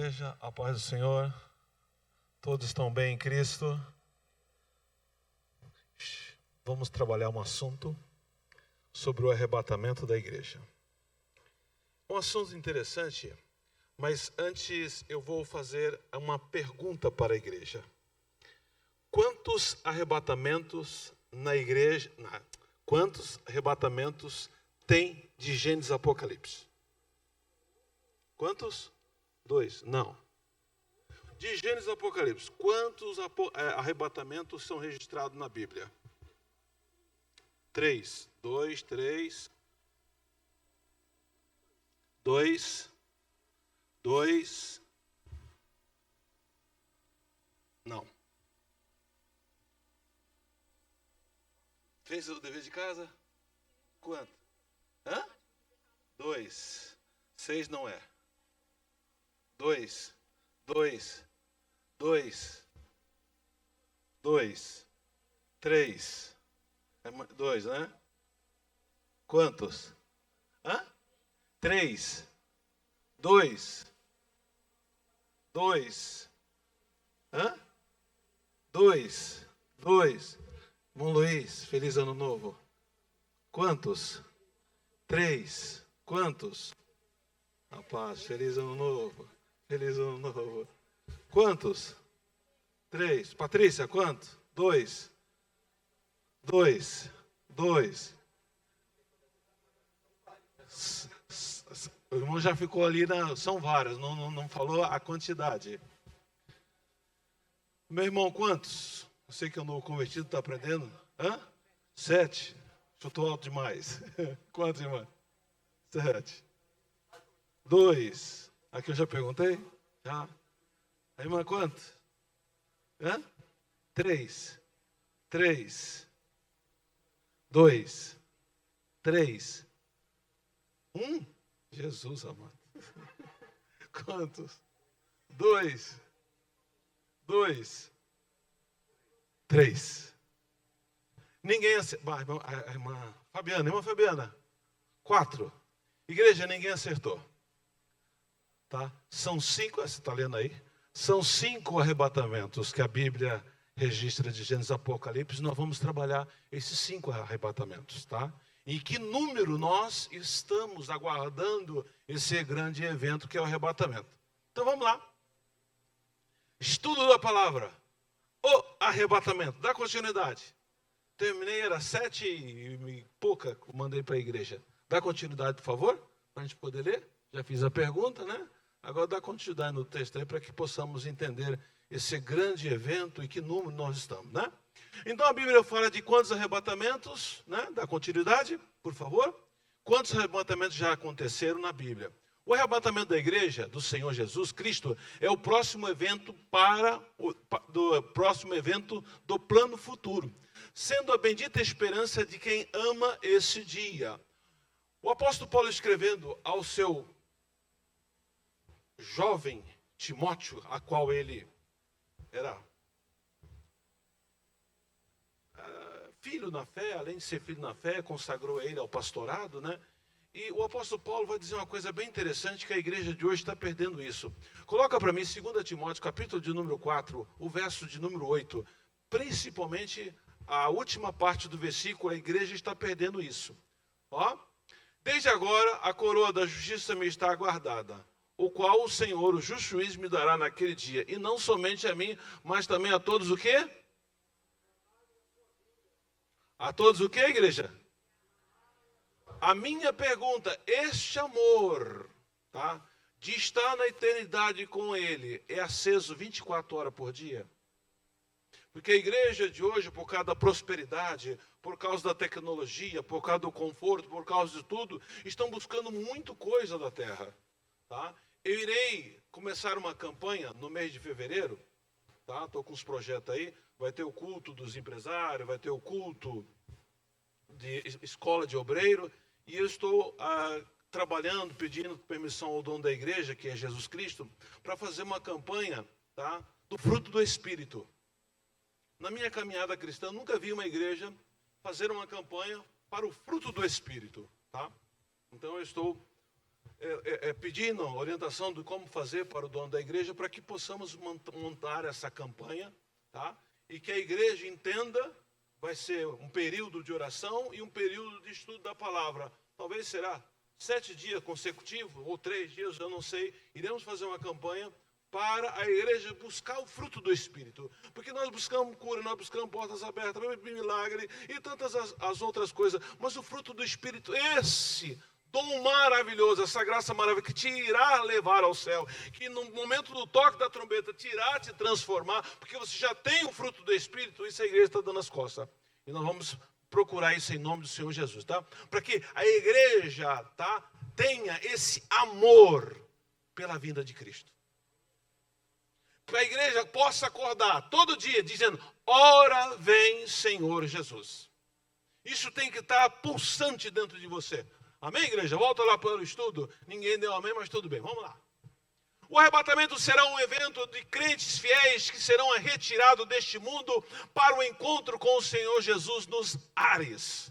igreja, a paz do Senhor, todos estão bem em Cristo. Vamos trabalhar um assunto sobre o arrebatamento da igreja. Um assunto interessante, mas antes eu vou fazer uma pergunta para a igreja. Quantos arrebatamentos na igreja, quantos arrebatamentos tem de Gênesis e Apocalipse? Quantos? 2? Não. De Gênesis e Apocalipse, quantos arrebatamentos são registrados na Bíblia? 3. 2, 3. 2. 2. Não. Fez o dever de casa? Quanto? 2. 6 não é. 2. 2. 2. 2. 3. 2, né? Quantos? 3. 2. 2. 2. 2. Irmão Luiz, feliz ano novo. Quantos? 3. Quantos? Rapaz, feliz ano novo. Feliz ano novo. Quantos? 3. Patrícia, quanto? 2. 2. 2. O irmão já ficou ali, são vários, não falou a quantidade. Meu irmão, quantos? Eu sei que é um novo convertido, está aprendendo. 7. Chutou alto demais. Quantos, irmão? 7. 2. Aqui eu já perguntei? Já. A irmã, quanto? 3. 3. 2. 3. 1. Jesus amado. Quantos? 2. 2. 3. Ninguém acertou. A irmã Fabiana. 4. Igreja, ninguém acertou. Tá? São 5, você está lendo aí? São 5 arrebatamentos que a Bíblia registra de Gênesis e Apocalipse. Nós vamos trabalhar esses 5 arrebatamentos, tá? Em que número nós estamos aguardando esse grande evento que é o arrebatamento? Então vamos lá. Estudo da palavra. O arrebatamento. Dá continuidade. Terminei, era 7 e pouca, mandei para a igreja. Dá continuidade, por favor, para a gente poder ler. Já fiz a pergunta, né? Agora dá continuidade no texto aí para que possamos entender esse grande evento e que número nós estamos, né? Então a Bíblia fala de quantos arrebatamentos, né? Dá continuidade, por favor. Quantos arrebatamentos já aconteceram na Bíblia? O arrebatamento da igreja do Senhor Jesus Cristo é o próximo evento do plano futuro, sendo a bendita esperança de quem ama esse dia. O apóstolo Paulo, escrevendo ao seu jovem Timóteo, a qual ele era filho na fé, além de ser filho na fé, consagrou ele ao pastorado, né? E o apóstolo Paulo vai dizer uma coisa bem interessante, que a igreja de hoje está perdendo isso. Coloca para mim 2 Timóteo, capítulo de número 4, o verso de número 8. Principalmente a última parte do versículo, a igreja está perdendo isso. Ó, desde agora a coroa da justiça me está aguardada, o qual o Senhor, o justo juiz, me dará naquele dia. E não somente a mim, mas também a todos o quê? A todos o quê, igreja? A minha pergunta, este amor, tá, de estar na eternidade com Ele, é aceso 24 horas por dia? Porque a igreja de hoje, por causa da prosperidade, por causa da tecnologia, por causa do conforto, por causa de tudo, estão buscando muito coisa da terra, tá? Eu irei começar uma campanha no mês de fevereiro, tá? Estou com os projetos aí, vai ter o culto dos empresários, vai ter o culto de escola de obreiro, e eu estou trabalhando, pedindo permissão ao dono da igreja, que é Jesus Cristo, para fazer uma campanha, tá, do fruto do Espírito. Na minha caminhada cristã, nunca vi uma igreja fazer uma campanha para o fruto do Espírito, tá? Então eu estou pedindo orientação de como fazer para o dono da igreja, para que possamos montar essa campanha, tá? E que a igreja entenda, vai ser um período de oração e um período de estudo da palavra. Talvez será 7 dias consecutivos, ou 3 dias, eu não sei. Iremos fazer uma campanha para a igreja buscar o fruto do Espírito. Porque nós buscamos cura, nós buscamos portas abertas, milagre e tantas as outras coisas. Mas o fruto do Espírito, esse dom maravilhoso, essa graça maravilhosa que te irá levar ao céu, que no momento do toque da trombeta te irá te transformar, porque você já tem o fruto do Espírito, isso a igreja está dando as costas. E nós vamos procurar isso em nome do Senhor Jesus, tá? Para que a igreja, tá, tenha esse amor pela vinda de Cristo. Para a igreja possa acordar todo dia dizendo: ora vem Senhor Jesus. Isso tem que estar pulsante dentro de você. Amém, igreja? Volta lá para o estudo. Ninguém deu amém, mas tudo bem. Vamos lá. O arrebatamento será um evento de crentes fiéis que serão retirados deste mundo para o encontro com o Senhor Jesus nos ares.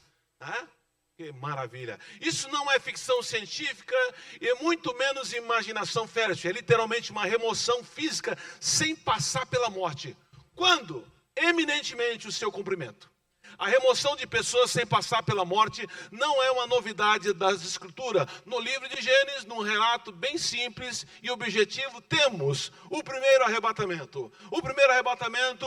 Que maravilha. Isso não é ficção científica e muito menos imaginação fértil. É literalmente uma remoção física sem passar pela morte. Quando? Eminentemente o seu cumprimento. A remoção de pessoas sem passar pela morte não é uma novidade das Escrituras. No livro de Gênesis, num relato bem simples e objetivo, temos o primeiro arrebatamento. O primeiro arrebatamento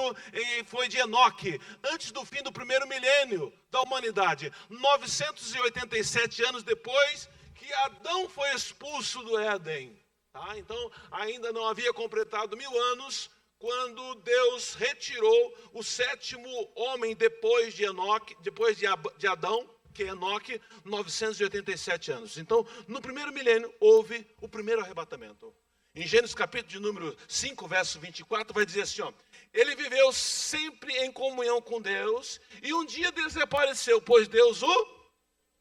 foi de Enoque, antes do fim do primeiro milênio da humanidade. 987 anos depois que Adão foi expulso do Éden. Tá? Então, ainda não havia completado 1000 anos, quando Deus retirou o 7º homem depois de Enoque, depois de Adão, que é Enoque, 987 anos. Então, no primeiro milênio, houve o primeiro arrebatamento. Em Gênesis capítulo de número 5, verso 24, vai dizer assim, ó: ele viveu sempre em comunhão com Deus, e um dia desapareceu, pois Deus o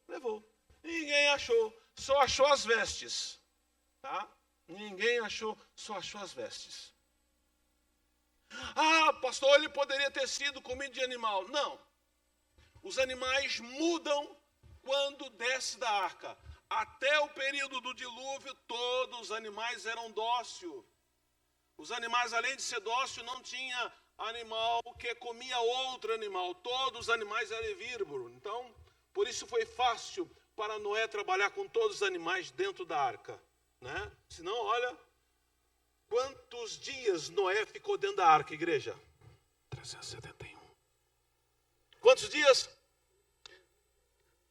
levou. Ninguém achou, só achou as vestes. Tá? Ninguém achou, só achou as vestes. Ah, pastor, ele poderia ter sido comido de animal. Não. Os animais mudam quando desce da arca. Até o período do dilúvio, todos os animais eram dóceis. Os animais, além de ser dócil, não tinha animal que comia outro animal. Todos os animais eram herbívoros. Então, por isso foi fácil para Noé trabalhar com todos os animais dentro da arca. Né? Senão, olha... Quantos dias Noé ficou dentro da arca, igreja? 371. Quantos dias?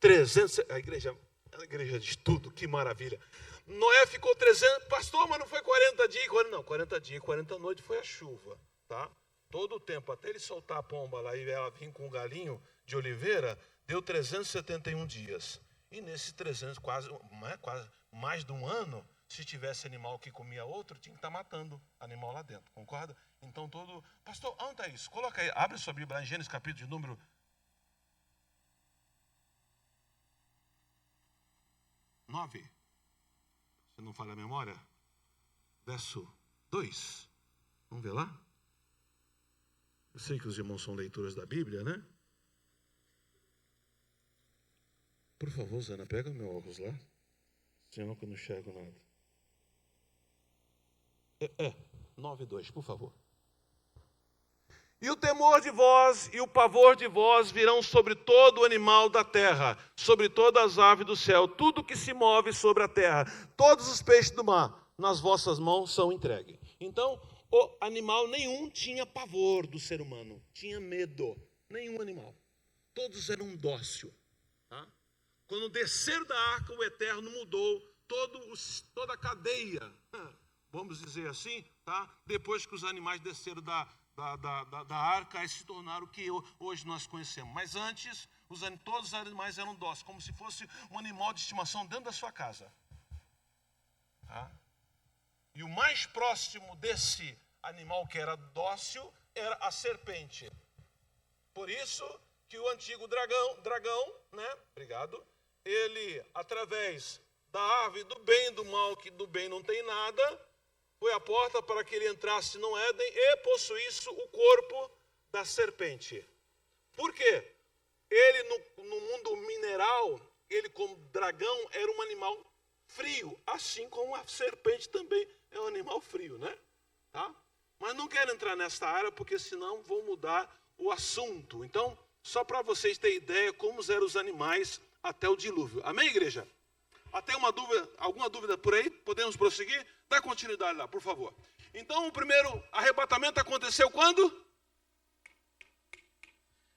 300. A igreja de estudo, que maravilha. Noé ficou 300. Pastor, mas não foi 40 dias? Não, 40 dias e 40 noites foi a chuva. Tá? Todo o tempo, até ele soltar a pomba lá e ela vir com um galinho de oliveira, deu 371 dias. E nesses 300, quase mais de um ano, se tivesse animal que comia outro, tinha que estar matando animal lá dentro, concorda? Então todo... Pastor, onde está isso? Coloca aí, abre sua Bíblia em Gênesis capítulo de número 9. Se não falha a memória. Verso 2. Vamos ver lá? Eu sei que os irmãos são leitores da Bíblia, né? Por favor, Zana, pega meu óculos lá. Senão que eu não enxergo nada. 9:2, por favor. E o temor de vós e o pavor de vós virão sobre todo o animal da terra, sobre todas as aves do céu, tudo que se move sobre a terra, todos os peixes do mar, nas vossas mãos são entregues. Então, o animal nenhum tinha pavor do ser humano, tinha medo, nenhum animal. Todos eram dóceis. Tá? Quando desceram da arca, o Eterno mudou toda a cadeia, vamos dizer assim, tá? Depois que os animais desceram da arca, se tornaram o que hoje nós conhecemos. Mas antes, todos os animais eram dóceis, como se fosse um animal de estimação dentro da sua casa. Tá? E o mais próximo desse animal que era dócil era a serpente. Por isso que o antigo dragão, né? Obrigado. Ele, através da árvore do bem e do mal, que do bem não tem nada, foi a porta para que ele entrasse no Éden e possuísse o corpo da serpente. Por quê? Ele, no mundo mineral, ele como dragão, era um animal frio, assim como a serpente também é um animal frio, né? Tá? Mas não quero entrar nessa área, porque senão vou mudar o assunto. Então, só para vocês terem ideia como eram os animais até o dilúvio. Amém, igreja? Até alguma dúvida por aí? Podemos prosseguir? Dá continuidade lá, por favor. Então, o primeiro arrebatamento aconteceu quando?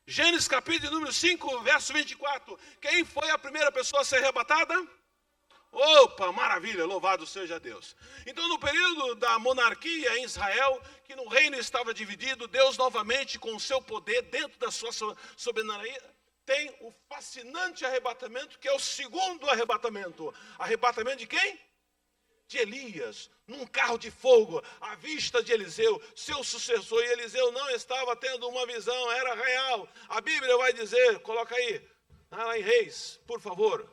Gênesis capítulo número 5, verso 24. Quem foi a primeira pessoa a ser arrebatada? Opa, maravilha, louvado seja Deus. Então, no período da monarquia em Israel, que no reino estava dividido, Deus novamente, com o seu poder, dentro da sua soberania, tem o fascinante arrebatamento, que é o segundo arrebatamento. Arrebatamento de quem? De Elias, num carro de fogo, à vista de Eliseu, seu sucessor. E Eliseu não estava tendo uma visão, era real. A Bíblia vai dizer, coloca aí, lá em Reis, por favor.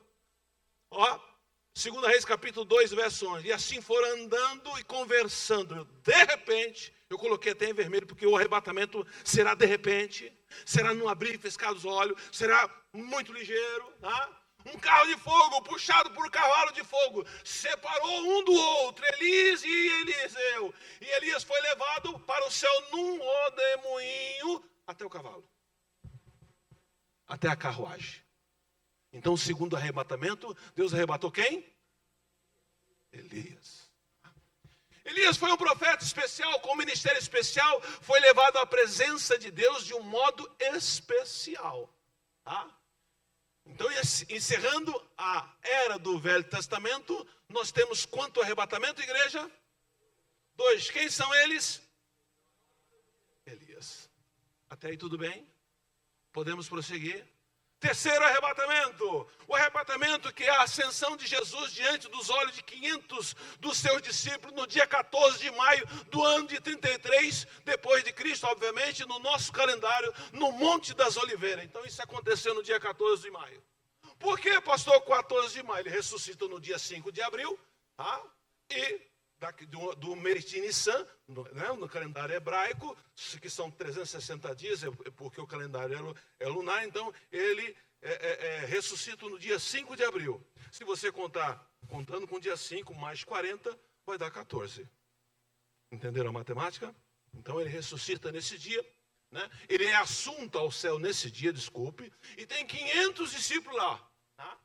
Ó, 2 Reis capítulo 2, verso 11. E assim foram andando e conversando. De repente, eu coloquei até em vermelho, porque o arrebatamento será de repente, será num abrir e piscar dos olhos, será muito ligeiro, tá? Um carro de fogo, puxado por cavalo de fogo, separou um do outro, Elias e Eliseu. E Elias foi levado para o céu num rodemoinho até o cavalo, até a carruagem. Então, o segundo arrebatamento, Deus arrebatou quem? Elias. Elias foi um profeta especial, com um ministério especial, foi levado à presença de Deus de um modo especial. Tá? Então, encerrando a era do Velho Testamento, nós temos quanto arrebatamento, igreja? 2. Quem são eles? Elias. Até aí tudo bem? Podemos prosseguir? Terceiro arrebatamento, o arrebatamento que é a ascensão de Jesus diante dos olhos de 500 dos seus discípulos no dia 14 de maio do ano de 33, depois de Cristo, obviamente, no nosso calendário, no Monte das Oliveiras. Então isso aconteceu no dia 14 de maio. Por que, pastor, 14 de maio? Ele ressuscita no dia 5 de abril, tá? E do Meriti Nissan, no calendário hebraico, que são 360 dias, porque o calendário é lunar, então ele ressuscita no dia 5 de abril. Se você contando com o dia 5 mais 40, vai dar 14. Entenderam a matemática? Então ele ressuscita nesse dia, né? Ele é assunto ao céu nesse dia, desculpe, e tem 500 discípulos lá, tá?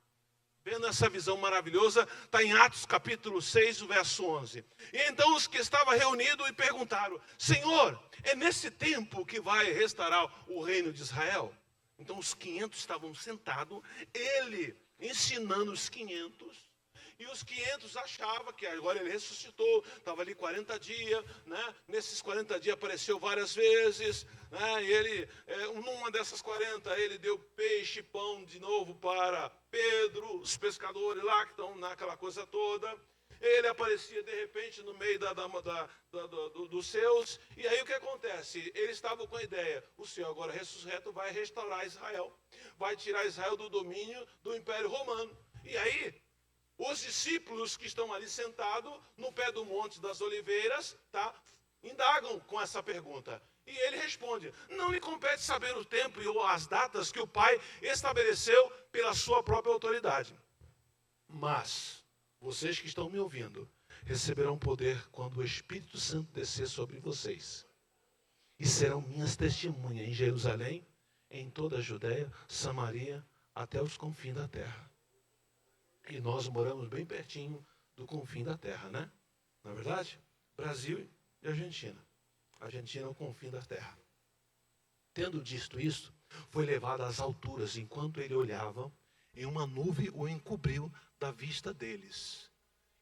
Vendo essa visão maravilhosa, está em Atos capítulo 6, o verso 11. E então os que estavam reunidos e perguntaram: Senhor, é nesse tempo que vai restaurar o reino de Israel? Então os 500 estavam sentados, ele ensinando os 500. E os 500 achavam que agora ele ressuscitou, estava ali 40 dias, né? Nesses 40 dias apareceu várias vezes, né? E ele, numa dessas 40, ele deu peixe e pão de novo para Pedro, os pescadores lá que estão naquela coisa toda. Ele aparecia de repente no meio dos seus, e aí o que acontece? Eles estavam com a ideia: o Senhor agora ressuscita, vai restaurar Israel, vai tirar Israel do domínio do Império Romano. E aí, os discípulos que estão ali sentados no pé do Monte das Oliveiras, tá, indagam com essa pergunta. E ele responde: não lhe compete saber o tempo ou as datas que o Pai estabeleceu pela sua própria autoridade. Mas vocês que estão me ouvindo receberão poder quando o Espírito Santo descer sobre vocês. E serão minhas testemunhas em Jerusalém, em toda a Judéia, Samaria, até os confins da terra. E nós moramos bem pertinho do confim da terra, né? Não é verdade? Brasil e Argentina. Argentina é o confim da terra. Tendo dito isso, foi levado às alturas, enquanto ele olhava, e uma nuvem o encobriu da vista deles.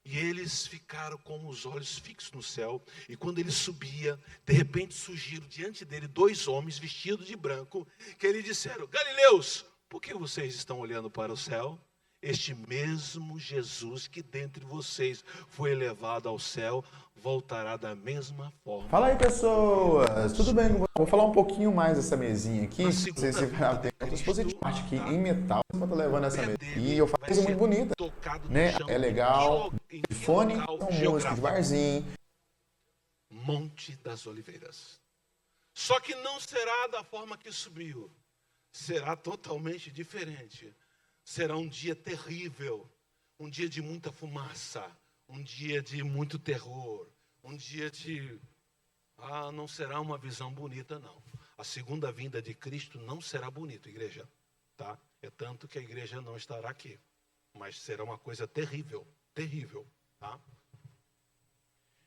E eles ficaram com os olhos fixos no céu, e quando ele subia, de repente surgiram diante dele 2 homens vestidos de branco, que lhe disseram: Galileus, por que vocês estão olhando para o céu? Este mesmo Jesus que dentre vocês foi elevado ao céu, voltará da mesma forma. Fala aí, pessoas! Tudo bem? Vamos falar um pouquinho mais dessa mesinha aqui. Tem outro dispositivo aqui em metal. Você pode estar levando essa mesa. E eu faço muito bonita, né? É legal. De fone, música de barzinho. Monte das Oliveiras. Só que não será da forma que subiu. Será totalmente diferente. Será um dia terrível, um dia de muita fumaça, um dia de muito terror, um dia de... não será uma visão bonita, não. A segunda vinda de Cristo não será bonita, igreja. Tá? É tanto que a igreja não estará aqui. Mas será uma coisa terrível, terrível. Tá?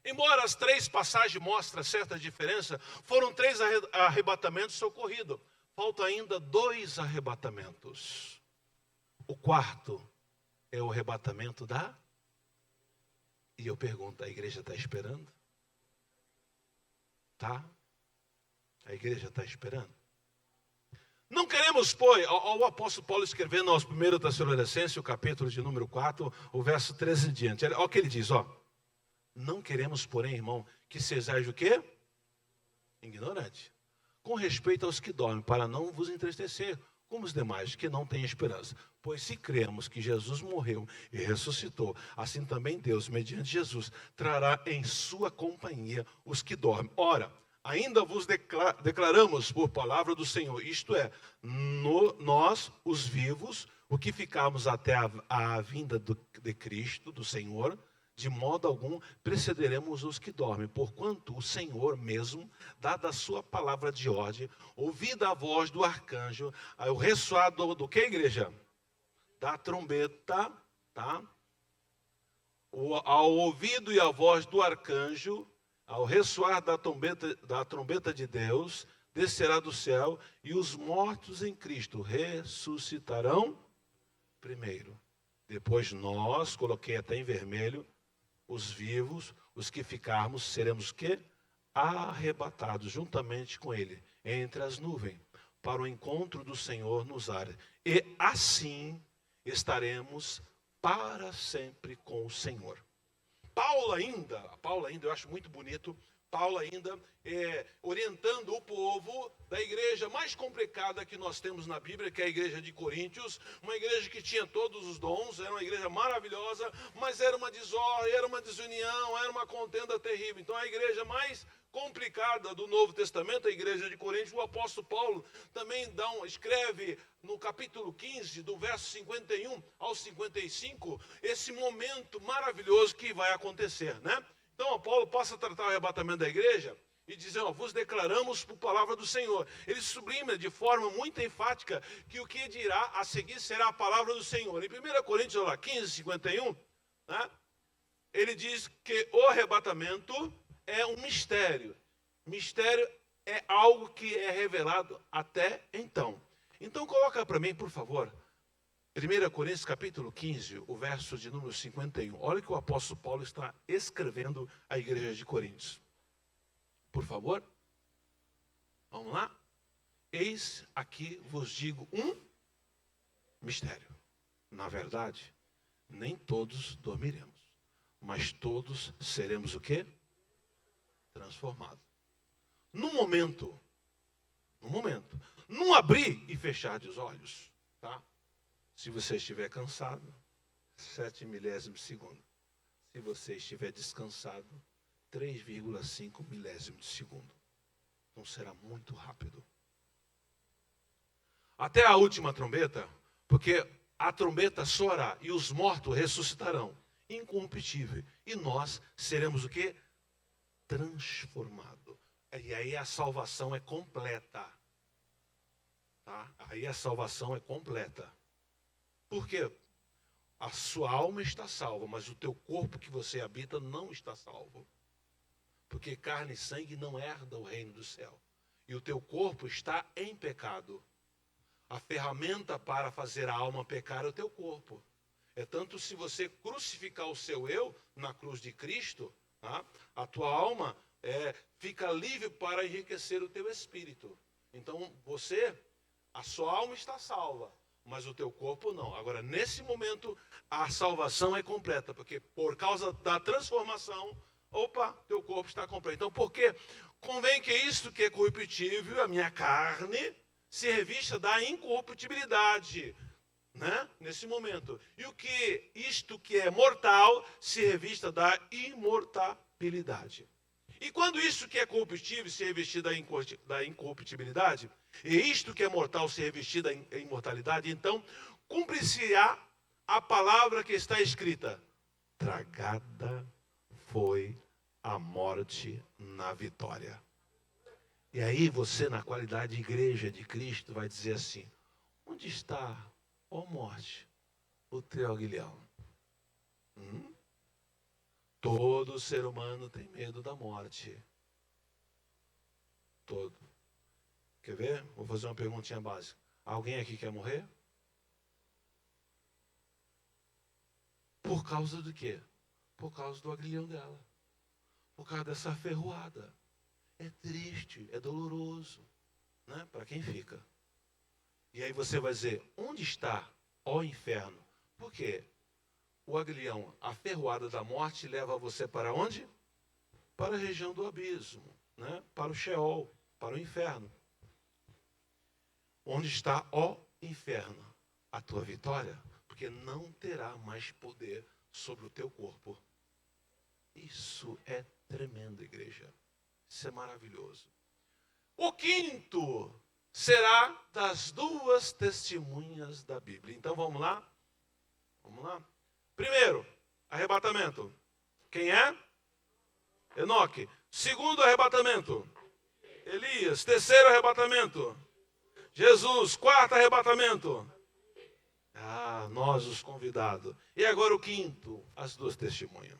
Embora as 3 passagens mostrem certa diferença, foram 3 arrebatamentos socorridos. Faltam ainda 2 arrebatamentos. O quarto é o arrebatamento da... E eu pergunto, a igreja está esperando? Tá? A igreja está esperando? Não queremos, pois, o apóstolo Paulo escrevendo aos 1 Tessalonicenses, o capítulo de número 4, o verso 13 em diante. Olha o que ele diz, não queremos, porém, irmão, que sejais o quê? Ignorante. Com respeito aos que dormem, para não vos entristecer, como os demais, que não têm esperança. Pois se cremos que Jesus morreu e ressuscitou, assim também Deus, mediante Jesus, trará em sua companhia os que dormem. Ora, ainda vos declaramos por palavra do Senhor, isto é, nós, os vivos, o que ficarmos até a vinda de Cristo, do Senhor, de modo algum precederemos os que dormem, porquanto o Senhor mesmo, dada a sua palavra de ordem, ouvida a voz do arcanjo, o ressoar do que, igreja? Da trombeta, tá? Ao ouvido e a voz do arcanjo, ao ressoar da trombeta de Deus, descerá do céu, e os mortos em Cristo ressuscitarão primeiro. Depois nós, coloquei até em vermelho, os vivos, os que ficarmos, seremos que? Arrebatados juntamente com ele, entre as nuvens, para o encontro do Senhor nos ares. E assim estaremos para sempre com o Senhor. Paulo ainda, eu acho muito bonito, Paulo ainda orientando o povo da igreja mais complicada que nós temos na Bíblia, que é a igreja de Coríntios, uma igreja que tinha todos os dons, era uma igreja maravilhosa, mas era uma desordem, era uma desunião, era uma contenda terrível. Então a igreja mais complicada do Novo Testamento, a igreja de Coríntios, o apóstolo Paulo também escreve no capítulo 15, do verso 51 ao 55, esse momento maravilhoso que vai acontecer, né? Então, Paulo passa a tratar o arrebatamento da igreja e dizer, vos declaramos por palavra do Senhor. Ele sublima de forma muito enfática que o que dirá a seguir será a palavra do Senhor. Em 1 Coríntios 15, 51, né, ele diz que o arrebatamento é um mistério. Mistério é algo que é revelado até então. Então, coloca para mim, por favor, 1 Coríntios capítulo 15, o verso de número 51. Olha o que o apóstolo Paulo está escrevendo à igreja de Coríntios. Por favor. Vamos lá. Eis aqui vos digo um mistério. Na verdade, nem todos dormiremos, mas todos seremos o quê? Transformados. No momento, num abrir e fechar dos olhos, tá? Se você estiver cansado, 7 milésimos de segundo. Se você estiver descansado, 3,5 milésimos de segundo. Então será muito rápido. Até a última trombeta, porque a trombeta soará e os mortos ressuscitarão, incorruptível. E nós seremos o quê? Transformados. E aí a salvação é completa. Tá? Aí a salvação é completa. Por quê? A sua alma está salva, mas o teu corpo que você habita não está salvo. Porque carne e sangue não herdam o reino do céu. E o teu corpo está em pecado. A ferramenta para fazer a alma pecar é o teu corpo. É tanto se você crucificar o seu eu na cruz de Cristo, tá? A tua alma fica livre para enriquecer o teu espírito. Então a sua alma está salva, mas o teu corpo não. Agora, nesse momento, a salvação é completa, porque por causa da transformação, teu corpo está completo. Então, porque convém que isto que é corruptível, a minha carne, se revista da incorruptibilidade, né? Nesse momento. E isto que é mortal, se revista da imortalidade. E quando isto que é corruptível se revestir da incorruptibilidade, e isto que é mortal se revestir da imortalidade, então cumprir-se-á a palavra que está escrita: tragada foi a morte na vitória. E aí você, na qualidade de igreja de Cristo, vai dizer assim: onde está, ó morte, o teu aguilhão? Todo ser humano tem medo da morte. Todo. Quer ver? Vou fazer uma perguntinha básica. Alguém aqui quer morrer? Por causa do quê? Por causa do aguilhão dela. Por causa dessa ferroada. É triste, é doloroso, né? Para quem fica. E aí você vai dizer: onde está, ó inferno? Por quê? O aguilhão, a ferroada da morte, leva você para onde? Para a região do abismo, né? Para o Sheol, para o inferno. Onde está, ó inferno, a tua vitória? Porque não terá mais poder sobre o teu corpo. Isso é tremendo, igreja. Isso é maravilhoso. O quinto será das duas testemunhas da Bíblia. Então vamos lá? Vamos lá? Primeiro, arrebatamento. Quem é? Enoque. Segundo arrebatamento, Elias. Terceiro arrebatamento, Jesus. Quarto arrebatamento, nós os convidados. E agora o quinto, as duas testemunhas.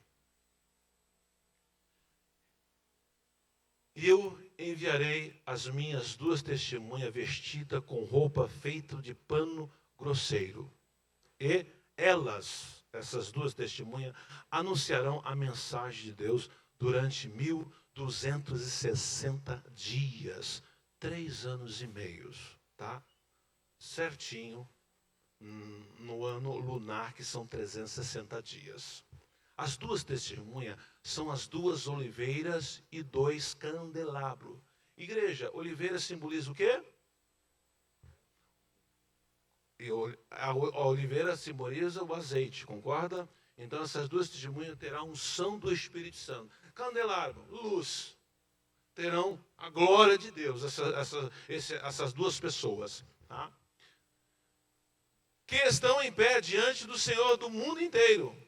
E eu enviarei as minhas duas testemunhas vestidas com roupa feita de pano grosseiro. E elas, essas duas testemunhas, anunciarão a mensagem de Deus durante 1260 dias. 3 anos e meio, tá? Certinho, no ano lunar, que são 360 dias. As duas testemunhas são as duas oliveiras e 2 candelabros. Igreja, oliveira simboliza o quê? E a oliveira simboliza o azeite, concorda? Então essas duas testemunhas terão a unção do Espírito Santo. Candelabro, luz. Terão a glória de Deus, essas duas pessoas. Tá? Que estão em pé diante do Senhor do mundo inteiro.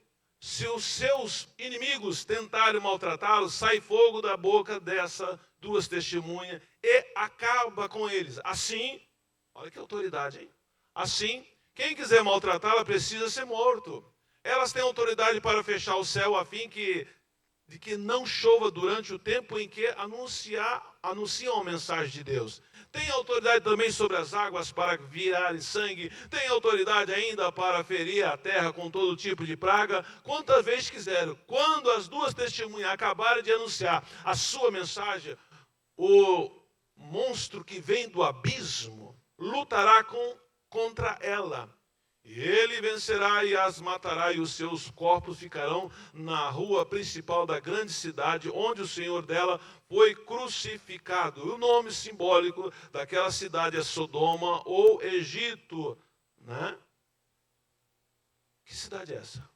Se os seus inimigos tentarem maltratá-los, sai fogo da boca dessas duas testemunhas e acaba com eles. Assim, olha que autoridade, hein? Assim, quem quiser maltratá-la precisa ser morto. Elas têm autoridade para fechar o céu a fim de que não chova durante o tempo em que anunciam a mensagem de Deus. Tem autoridade também sobre as águas para virarem sangue. Tem autoridade ainda para ferir a terra com todo tipo de praga, quantas vezes quiserem. Quando as duas testemunhas acabarem de anunciar a sua mensagem, o monstro que vem do abismo lutará contra ela. E ele vencerá e as matará, e os seus corpos ficarão na rua principal da grande cidade, onde o Senhor dela foi crucificado. O nome simbólico daquela cidade é Sodoma ou Egito, né? Que cidade é essa?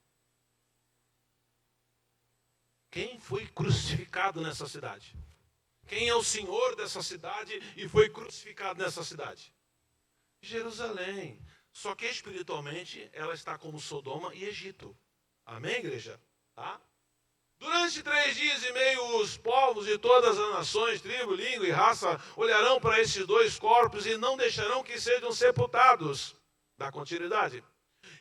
Quem foi crucificado nessa cidade? Quem é o Senhor dessa cidade e foi crucificado nessa cidade? Jerusalém. Só que espiritualmente ela está como Sodoma e Egito. Amém, igreja? Tá? Durante 3 dias e meio, os povos de todas as nações, tribo, língua e raça olharão para esses 2 corpos e não deixarão que sejam sepultados. Dá continuidade.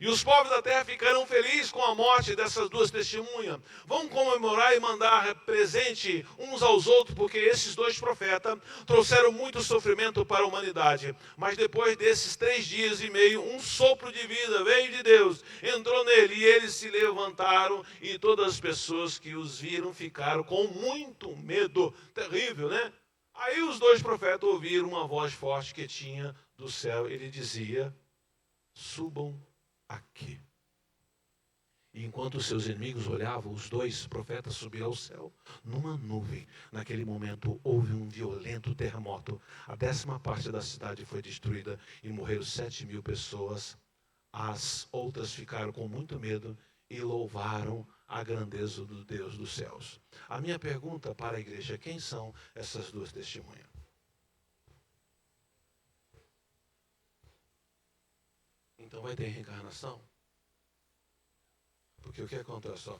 E os povos da terra ficarão felizes com a morte dessas 2 testemunhas. Vão comemorar e mandar presente uns aos outros, porque esses 2 profetas trouxeram muito sofrimento para a humanidade. Mas depois desses 3 dias e meio, um sopro de vida veio de Deus, entrou nele, e eles se levantaram, e todas as pessoas que os viram ficaram com muito medo. Terrível, né? Aí os 2 profetas ouviram uma voz forte que tinha do céu. Ele dizia: subam aqui. E enquanto os seus inimigos olhavam, os 2 profetas subiram ao céu numa nuvem. Naquele momento houve um violento terremoto. A 10ª parte da cidade foi destruída e morreram 7.000 pessoas. As outras ficaram com muito medo e louvaram a grandeza do Deus dos céus. A minha pergunta para a igreja: quem são essas 2 testemunhas? Então vai ter reencarnação? Porque o que acontece? Ó,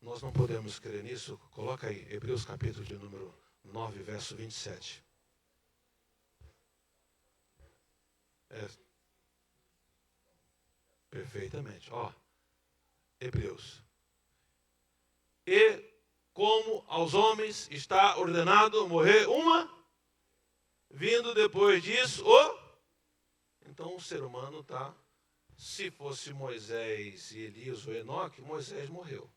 nós não podemos crer nisso. Coloca aí, Hebreus capítulo de número 9, verso 27. Perfeitamente. Ó, Hebreus. E como aos homens está ordenado morrer uma, vindo depois disso Então o ser humano está... Se fosse Moisés e Elias ou Enoque, Moisés morreu.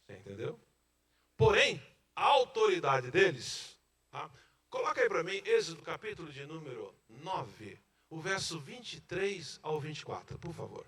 Você entendeu? Porém, a autoridade deles... Tá? Coloca aí para mim, Êxodo capítulo de número 9, o verso 23 ao 24, por favor.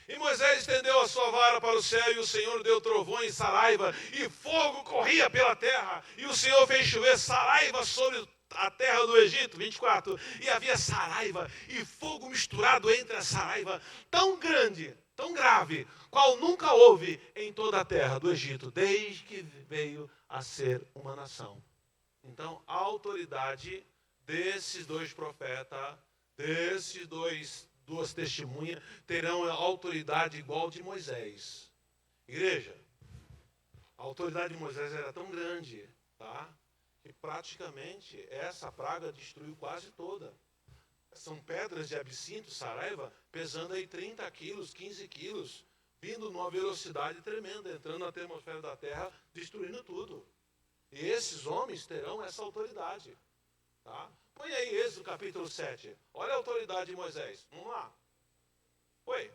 E Moisés estendeu a sua vara para o céu, e o Senhor deu trovões, saraiva, e fogo corria pela terra, e o Senhor fez chover saraiva sobre a terra do Egito, 24, e havia saraiva e fogo misturado entre a saraiva, tão grande, tão grave, qual nunca houve em toda a terra do Egito, desde que veio a ser uma nação. Então, a autoridade desses dois profetas, duas testemunhas, terão a autoridade igual de Moisés. Igreja, a autoridade de Moisés era tão grande, tá? Que praticamente essa praga destruiu quase toda. São pedras de absinto, saraiva, pesando aí 30 quilos, 15 quilos, vindo numa velocidade tremenda, entrando na atmosfera da Terra, destruindo tudo. E esses homens terão essa autoridade. Tá? Põe aí Êxodo capítulo 7. Olha a autoridade de Moisés. Vamos lá. Oi.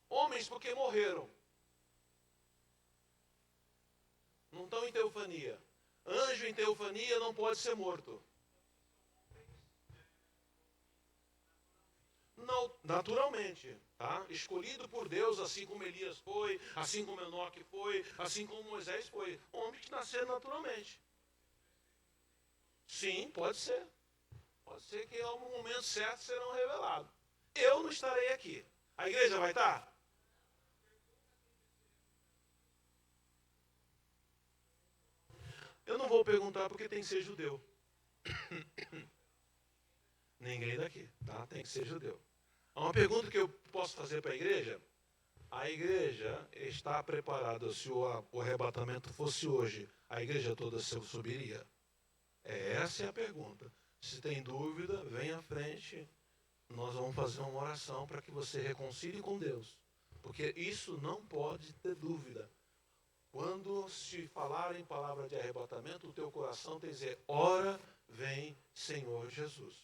Homens porque morreram. Não estão em teofania. Anjo em teofania não pode ser morto. Não, naturalmente, tá? Escolhido por Deus, assim como Elias foi, assim como Enoque foi, assim como Moisés foi. Homens que nasceram naturalmente. Sim, pode ser. Pode ser que em algum momento certo serão revelados. Eu não estarei aqui. A igreja vai estar? Eu não vou perguntar porque tem que ser judeu. Ninguém daqui, tá? Tem que ser judeu. Uma pergunta que eu posso fazer para a igreja. A igreja está preparada, se o arrebatamento fosse hoje, a igreja toda subiria? Essa é a pergunta. Se tem dúvida, vem à frente. Nós vamos fazer uma oração para que você reconcilie com Deus. Porque isso não pode ter dúvida. Quando se falar em palavra de arrebatamento, o teu coração tem que dizer, ora vem Senhor Jesus.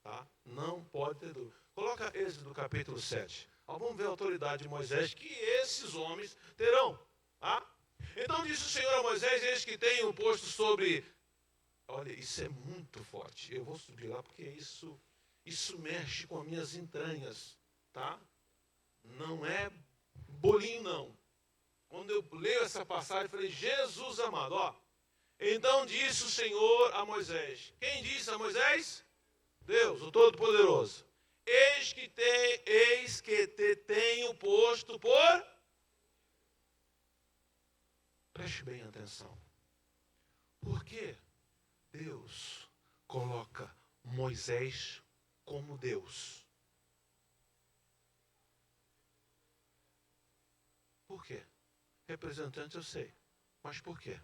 Tá? Não pode ter dúvida. Coloca Êxodo capítulo 7. Vamos ver a autoridade de Moisés que esses homens terão. Tá? Então disse o Senhor a Moisés, eis que tenho posto sobre... Olha, isso é muito forte. Eu vou subir lá porque isso mexe com as minhas entranhas. Tá? Não é bolinho, não. Quando eu leio essa passagem, eu falei, Jesus amado, ó. Então disse o Senhor a Moisés. Quem disse a Moisés? Deus, o Todo-Poderoso. Eis que te tenho posto por... Preste bem atenção. Por que Deus coloca Moisés como Deus? Por quê? Representante eu sei, mas por quê?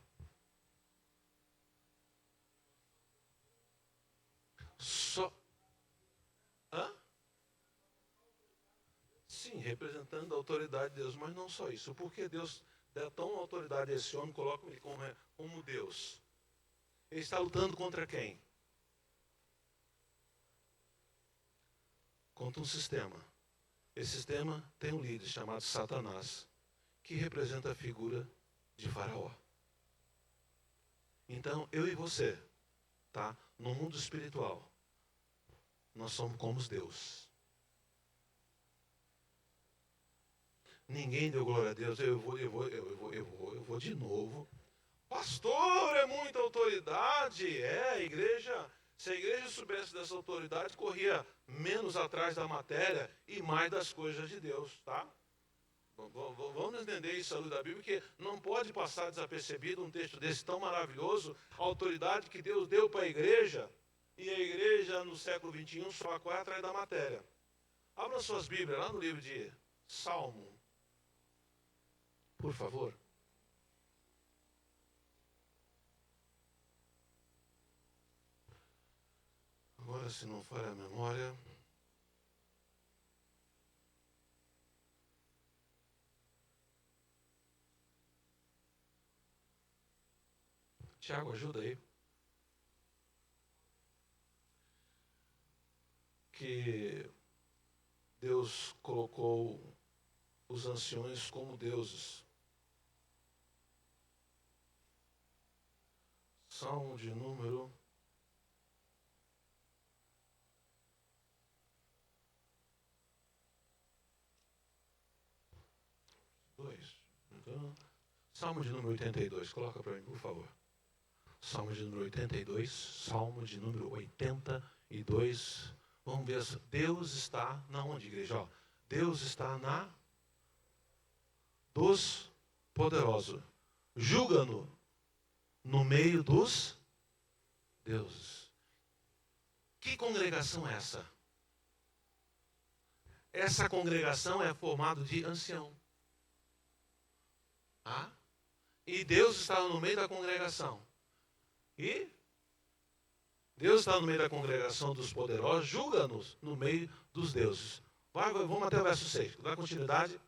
Sim, representando a autoridade de Deus, mas não só isso. Por que Deus dá tão autoridade a esse homem, coloca ele como Deus? Ele está lutando contra quem? Contra um sistema. Esse sistema tem um líder chamado Satanás, que representa a figura de Faraó. Então, eu e você, tá? No mundo espiritual, nós somos como Deus. Ninguém deu glória a Deus. Eu vou de novo. Pastor, é muita autoridade. A igreja, se a igreja soubesse dessa autoridade, corria menos atrás da matéria e mais das coisas de Deus, tá? Vamos entender isso à luz da Bíblia, porque não pode passar desapercebido um texto desse tão maravilhoso, a autoridade que Deus deu para a igreja, E a igreja no século XXI só corre atrás da matéria. Abra suas Bíblias lá no livro de Salmo. Por favor. Agora, se não for a memória. Tiago, ajuda aí. Que Deus colocou os anciões como deuses. Salmo de número 2. Então, Salmo de número 82, coloca para mim, por favor. Salmo de número 82, Salmo de número 82. Vamos ver se Deus está na onde, igreja? Ó, Deus está na dos poderosos. Julga-no no meio dos deuses. Que congregação é essa? Essa congregação é formada de ancião. Ah? E Deus está no meio da congregação. E Deus está no meio da congregação dos poderosos, julga-nos no meio dos deuses. Vamos até o verso 6, dá continuidade.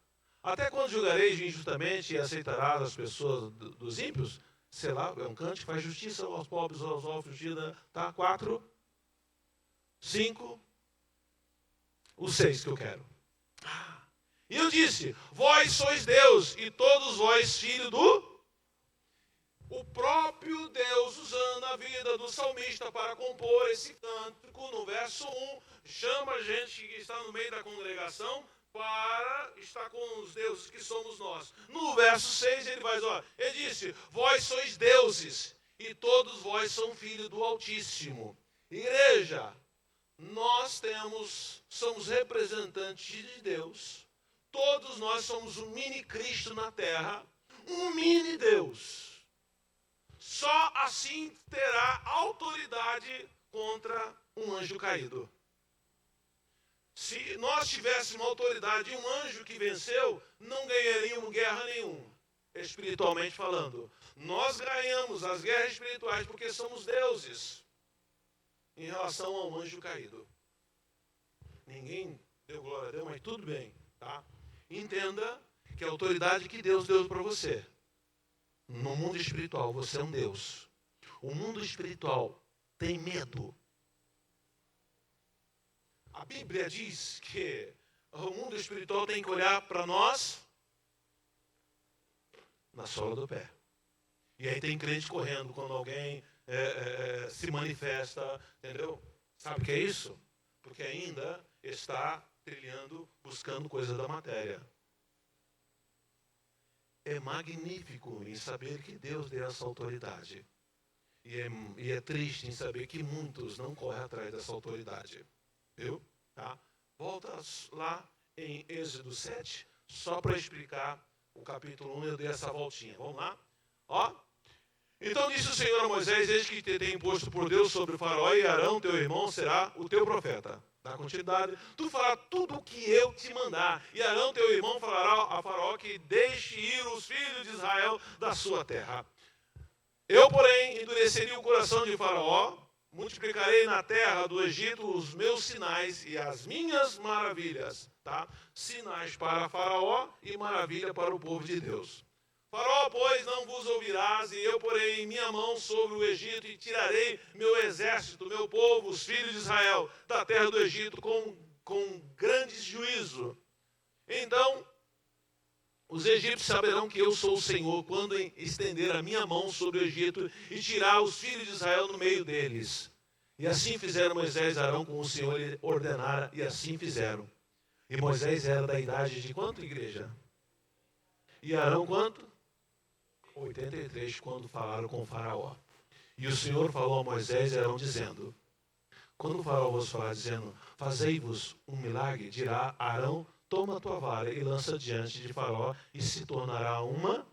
Até quando julgareis injustamente e aceitarás as pessoas dos ímpios? Sei lá, é um cântico, faz justiça aos pobres, aos órfãos, tá? 4, 5, o 6 que eu quero. E eu disse, vós sois Deus, e todos vós filhos do... O próprio Deus, usando a vida do salmista para compor esse cântico, no verso 1, chama a gente que está no meio da congregação para estar com os deuses que somos nós. No verso 6 ele vai dizer, ele disse, vós sois deuses, e todos vós são filhos do Altíssimo. Igreja, nós somos representantes de Deus. Todos nós somos um mini Cristo na terra, um mini Deus. Só assim terá autoridade contra um anjo caído. Se nós tivéssemos autoridade de um anjo que venceu, não ganharíamos guerra nenhuma, espiritualmente falando. Nós ganhamos as guerras espirituais porque somos deuses em relação ao anjo caído. Ninguém deu glória a Deus, mas tudo bem, tá? Entenda que a autoridade que Deus deu para você, no mundo espiritual, você é um Deus. O mundo espiritual tem medo. A Bíblia diz que o mundo espiritual tem que olhar para nós na sola do pé. E aí tem crente correndo quando alguém se manifesta, entendeu? Sabe o que é isso? Porque ainda está trilhando, buscando coisa da matéria. É magnífico em saber que Deus deu essa autoridade. E é triste em saber que muitos não correm atrás dessa autoridade. Viu? Tá? Volta lá em Êxodo 7, só para explicar o capítulo 1, eu dei essa voltinha. Vamos lá? Ó. Então disse o Senhor a Moisés, eis que te tem imposto por Deus sobre o faraó, e Arão, teu irmão, será o teu profeta. Dá continuidade. Tu farás tudo o que eu te mandar. E Arão, teu irmão, falará a faraó que deixe ir os filhos de Israel da sua terra. Eu, porém, endureceria o coração de faraó, multiplicarei na terra do Egito os meus sinais e as minhas maravilhas. Tá? Sinais para faraó e maravilha para o povo de Deus. Faraó, pois, não vos ouvirás, e eu porei minha mão sobre o Egito e tirarei meu exército, meu povo, os filhos de Israel, da terra do Egito com grande juízo. Então, os egípcios saberão que eu sou o Senhor quando estender a minha mão sobre o Egito e tirar os filhos de Israel no meio deles. E assim fizeram Moisés e Arão como o Senhor lhe ordenara, e assim fizeram. E Moisés era da idade de quanto, igreja? E Arão quanto? 83, quando falaram com o faraó. E o Senhor falou a Moisés e Arão, dizendo, quando o faraó vos falar, dizendo, fazei-vos um milagre, dirá Arão, toma a tua vara e lança diante de faraó, e se tornará uma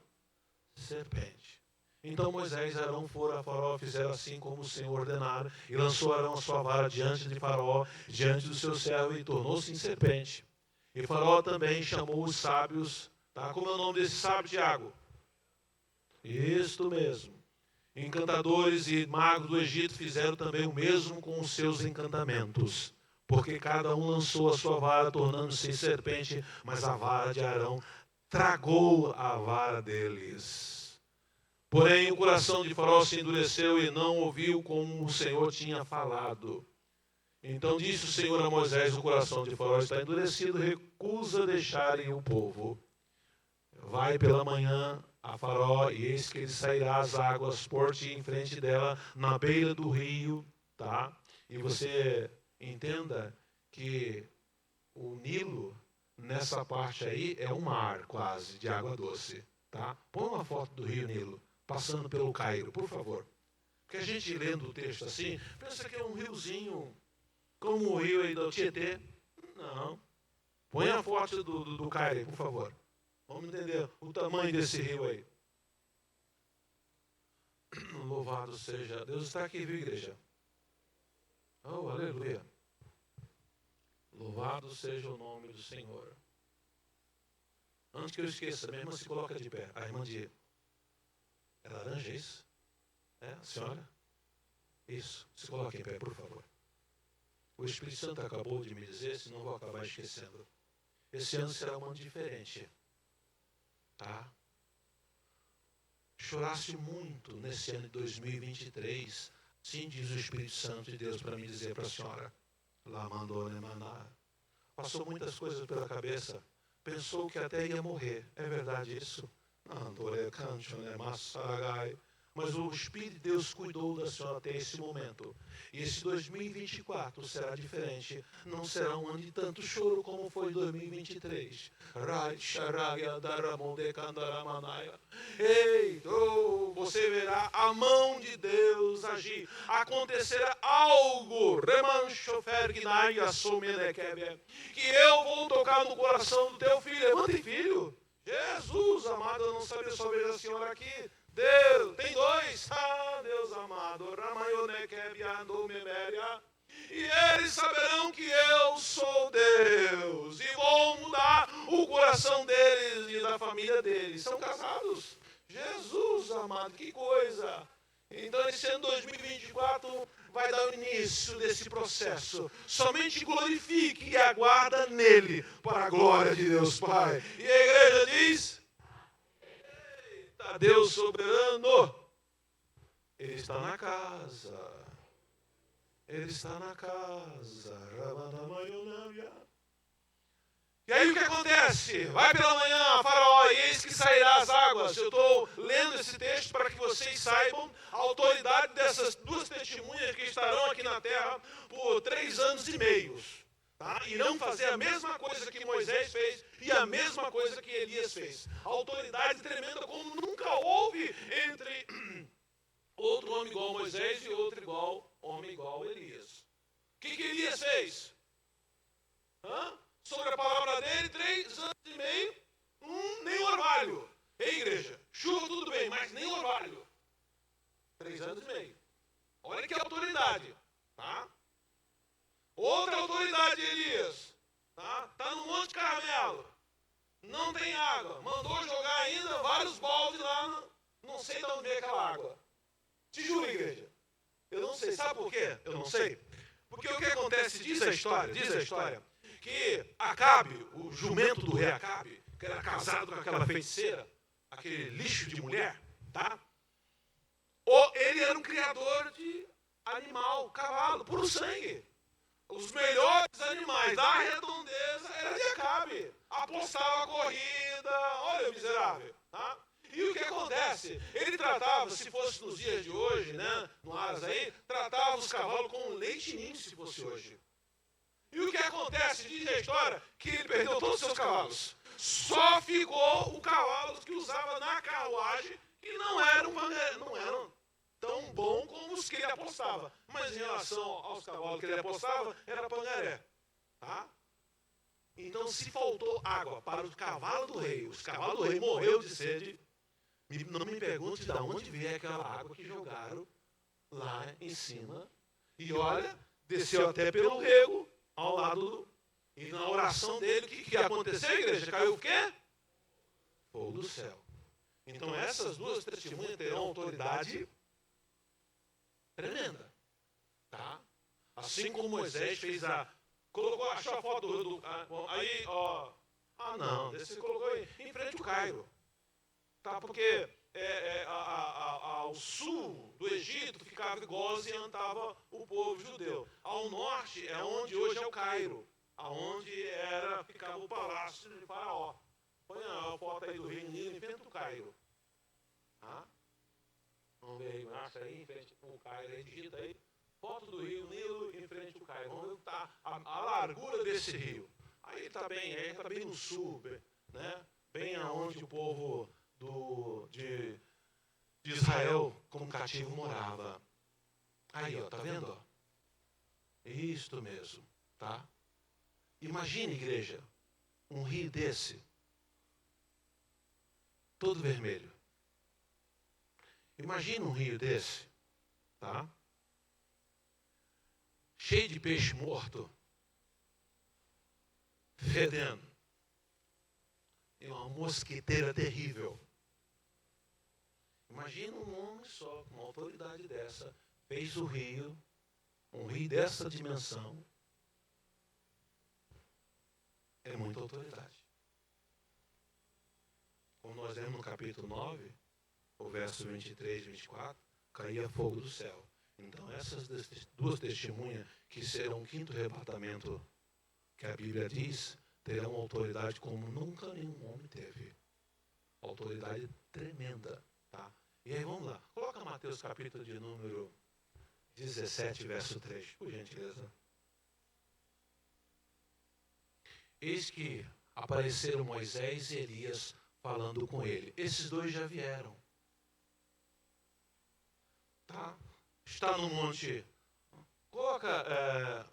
serpente. Então Moisés e Arão foram a Faraó, fizeram assim como o Senhor ordenara, e lançou Arão a sua vara diante de Faraó, diante do seu servo, e tornou-se em serpente. E Faraó também chamou os sábios, tá? Como é o nome desse sábio, Tiago? Isto mesmo. Encantadores e magos do Egito fizeram também o mesmo com os seus encantamentos, porque cada um lançou a sua vara, tornando-se em serpente, mas a vara de Arão tragou a vara deles. Porém, o coração de Faraó se endureceu e não ouviu como o Senhor tinha falado. Então disse o Senhor a Moisés: o coração de Faraó está endurecido, recusa deixarem o povo. Vai pela manhã a Faraó, e eis que ele sairá às águas, por-te em frente dela, na beira do rio, tá? E você entenda que o Nilo, nessa parte aí, é um mar quase, de água doce, tá? Põe uma foto do rio Nilo, passando pelo Cairo, por favor. Porque a gente lendo o texto assim, pensa que é um riozinho, como o rio aí do Tietê. Não. Põe a foto do Cairo, por favor. Vamos entender o tamanho desse rio aí. Louvado seja Deus. Está aqui, viu, igreja? Oh, aleluia. Louvado seja o nome do Senhor. Antes que eu esqueça, minha irmã se coloca de pé. A irmã de... É laranja, isso? É, a senhora? Isso. Se coloque em pé, por favor. O Espírito Santo acabou de me dizer, senão vou acabar esquecendo. Esse ano será um ano diferente. Tá? Choraste muito nesse ano de 2023. Sim, diz o Espírito Santo de Deus para me dizer para a senhora. Lá mandou, né, maná. Passou muitas coisas pela cabeça. Pensou que até ia morrer. É verdade isso? Mas o Espírito de Deus cuidou da senhora até esse momento. E esse 2024 será diferente. Não será um ano de tanto choro como foi 2023. Ei, você verá a mão de Deus agir. Acontecerá algo. Que eu vou tocar no coração do teu filho. Levanta, filho. Jesus amado, eu não sabia só ver a senhora aqui. Deus, tem dois. Ah, Deus amado. E eles saberão que eu sou Deus. E vou mudar o coração deles e da família deles. São casados. Jesus amado, que coisa. Então esse ano 2024 vai dar o início desse processo. Somente glorifique e aguarda nele para a glória de Deus Pai. E a igreja diz: eita, Deus soberano, Ele está na casa. Ele está na casa. E aí o que acontece? Vai pela manhã a Faraó, e eis que sairá as águas. Eu estou lendo esse texto para que vocês saibam a autoridade dessas duas testemunhas que estarão aqui na terra por 3 anos e meio. Tá? Irão fazer a mesma coisa que Moisés fez e a mesma coisa que Elias fez. A autoridade tremenda como nunca houve entre outro homem igual a Moisés e outro homem igual a Elias. O que Elias fez? Sobre a palavra dele, 3 anos e meio, nem orvalho. Ei, igreja, chuva tudo bem, mas nem orvalho. 3 anos e meio. Olha que autoridade, tá? Outra autoridade, Elias, tá no Monte Carmelo, não tem água, mandou jogar ainda vários baldes lá, não sei de onde veio aquela água. Te juro, igreja, eu não sei. Sabe por quê? Eu não sei. Porque o que acontece, diz a história, que Acabe, o jumento do rei Acabe, que era casado com aquela feiticeira, aquele lixo de mulher, tá? Ele era um criador de animal, cavalo, puro sangue. Os melhores animais da redondeza eram de Acabe. Apostava a corrida, olha o miserável, tá? E o que acontece? Ele tratava, se fosse nos dias de hoje, né, no Aras aí, tratava os cavalos com leite ninho, se fosse hoje. E o que acontece? Diz a história que ele perdeu todos os seus cavalos. Só ficou o cavalo que usava na carruagem, que não eram tão bom como os que ele apostava. Mas em relação aos cavalos que ele apostava, era pangaré. Tá? Então, se faltou água para o cavalo do rei, os cavalos do rei morreu de sede, Não me pergunte de onde veio aquela água que jogaram lá em cima. E olha, desceu até pelo rego, ao lado. E na oração dele, o que aconteceu, igreja? Caiu o quê? Fogo do céu. Então essas duas testemunhas terão autoridade tremenda. Tá? Assim como Moisés fez achou a foto aí, ó. Não, você colocou aí, em frente ao Cairo. Tá? Porque ao sul do Egito ficava Gósen, estava o povo judeu. Ao norte é onde hoje é o Cairo, aonde ficava o palácio de Faraó. Põe a foto aí do Rio Nilo em frente ao Cairo. Tá? Vamos ver aí, acha aí, em frente ao Cairo, aí, digita aí. Foto do Rio Nilo em frente ao Cairo. Vamos ver que tá a largura desse rio. Aí está bem no sul, né? Bem aonde o povo de Israel, como cativo, morava. Aí, ó, tá vendo? Ó? Isto mesmo, tá? Imagine, igreja, um rio desse, todo vermelho. Imagine um rio desse, tá? Cheio de peixe morto, fedendo. E uma mosquiteira terrível. Imagina um homem só, com uma autoridade dessa, fez o rio, um rio dessa dimensão. É muita autoridade. Como nós lemos no capítulo 9, o verso 23 e 24, caía fogo do céu. Então essas duas testemunhas, que serão o quinto arrebatamento que a Bíblia diz, terão autoridade como nunca nenhum homem teve. Autoridade tremenda. Tá? E aí vamos lá. Coloca Mateus capítulo de número 17, verso 3, por gentileza. Eis que apareceram Moisés e Elias falando com ele. Esses dois já vieram. Tá? Está no monte. Coloca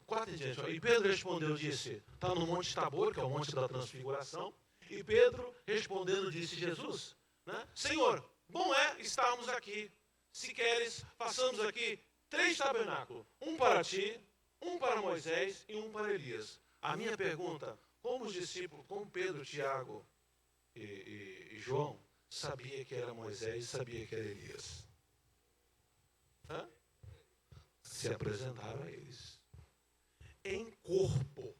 4 em diante. E Pedro respondeu e disse, está no monte Tabor, que é o monte da transfiguração. E Pedro respondendo disse, Jesus, né? Senhor, bom é estarmos aqui. Se queres, façamos aqui 3 tabernáculos. Um para ti, um para Moisés e um para Elias. A minha pergunta, como os discípulos, como Pedro, Tiago e João, sabia que era Moisés e sabia que era Elias? Se apresentaram a eles. Em corpo.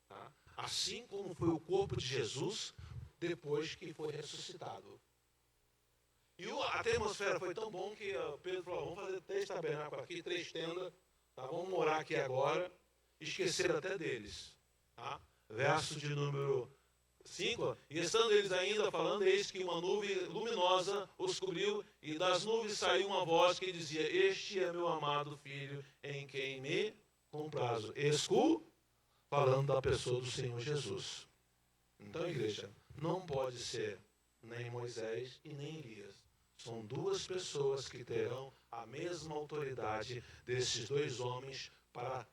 Tá? Assim como foi o corpo de Jesus depois que foi ressuscitado. E a atmosfera foi tão bom que Pedro falou, vamos fazer 3 tabernáculos aqui, 3 tendas, tá? Vamos morar aqui agora. Esqueceram até deles. Tá? Verso de número 5. E estando eles ainda falando, eis que uma nuvem luminosa os cobriu, e das nuvens saiu uma voz que dizia, este é meu amado filho, em quem me comprazo. Falando da pessoa do Senhor Jesus. Então, igreja, não pode ser nem Moisés e nem Elias. São 2 pessoas que terão a mesma autoridade desses 2 homens para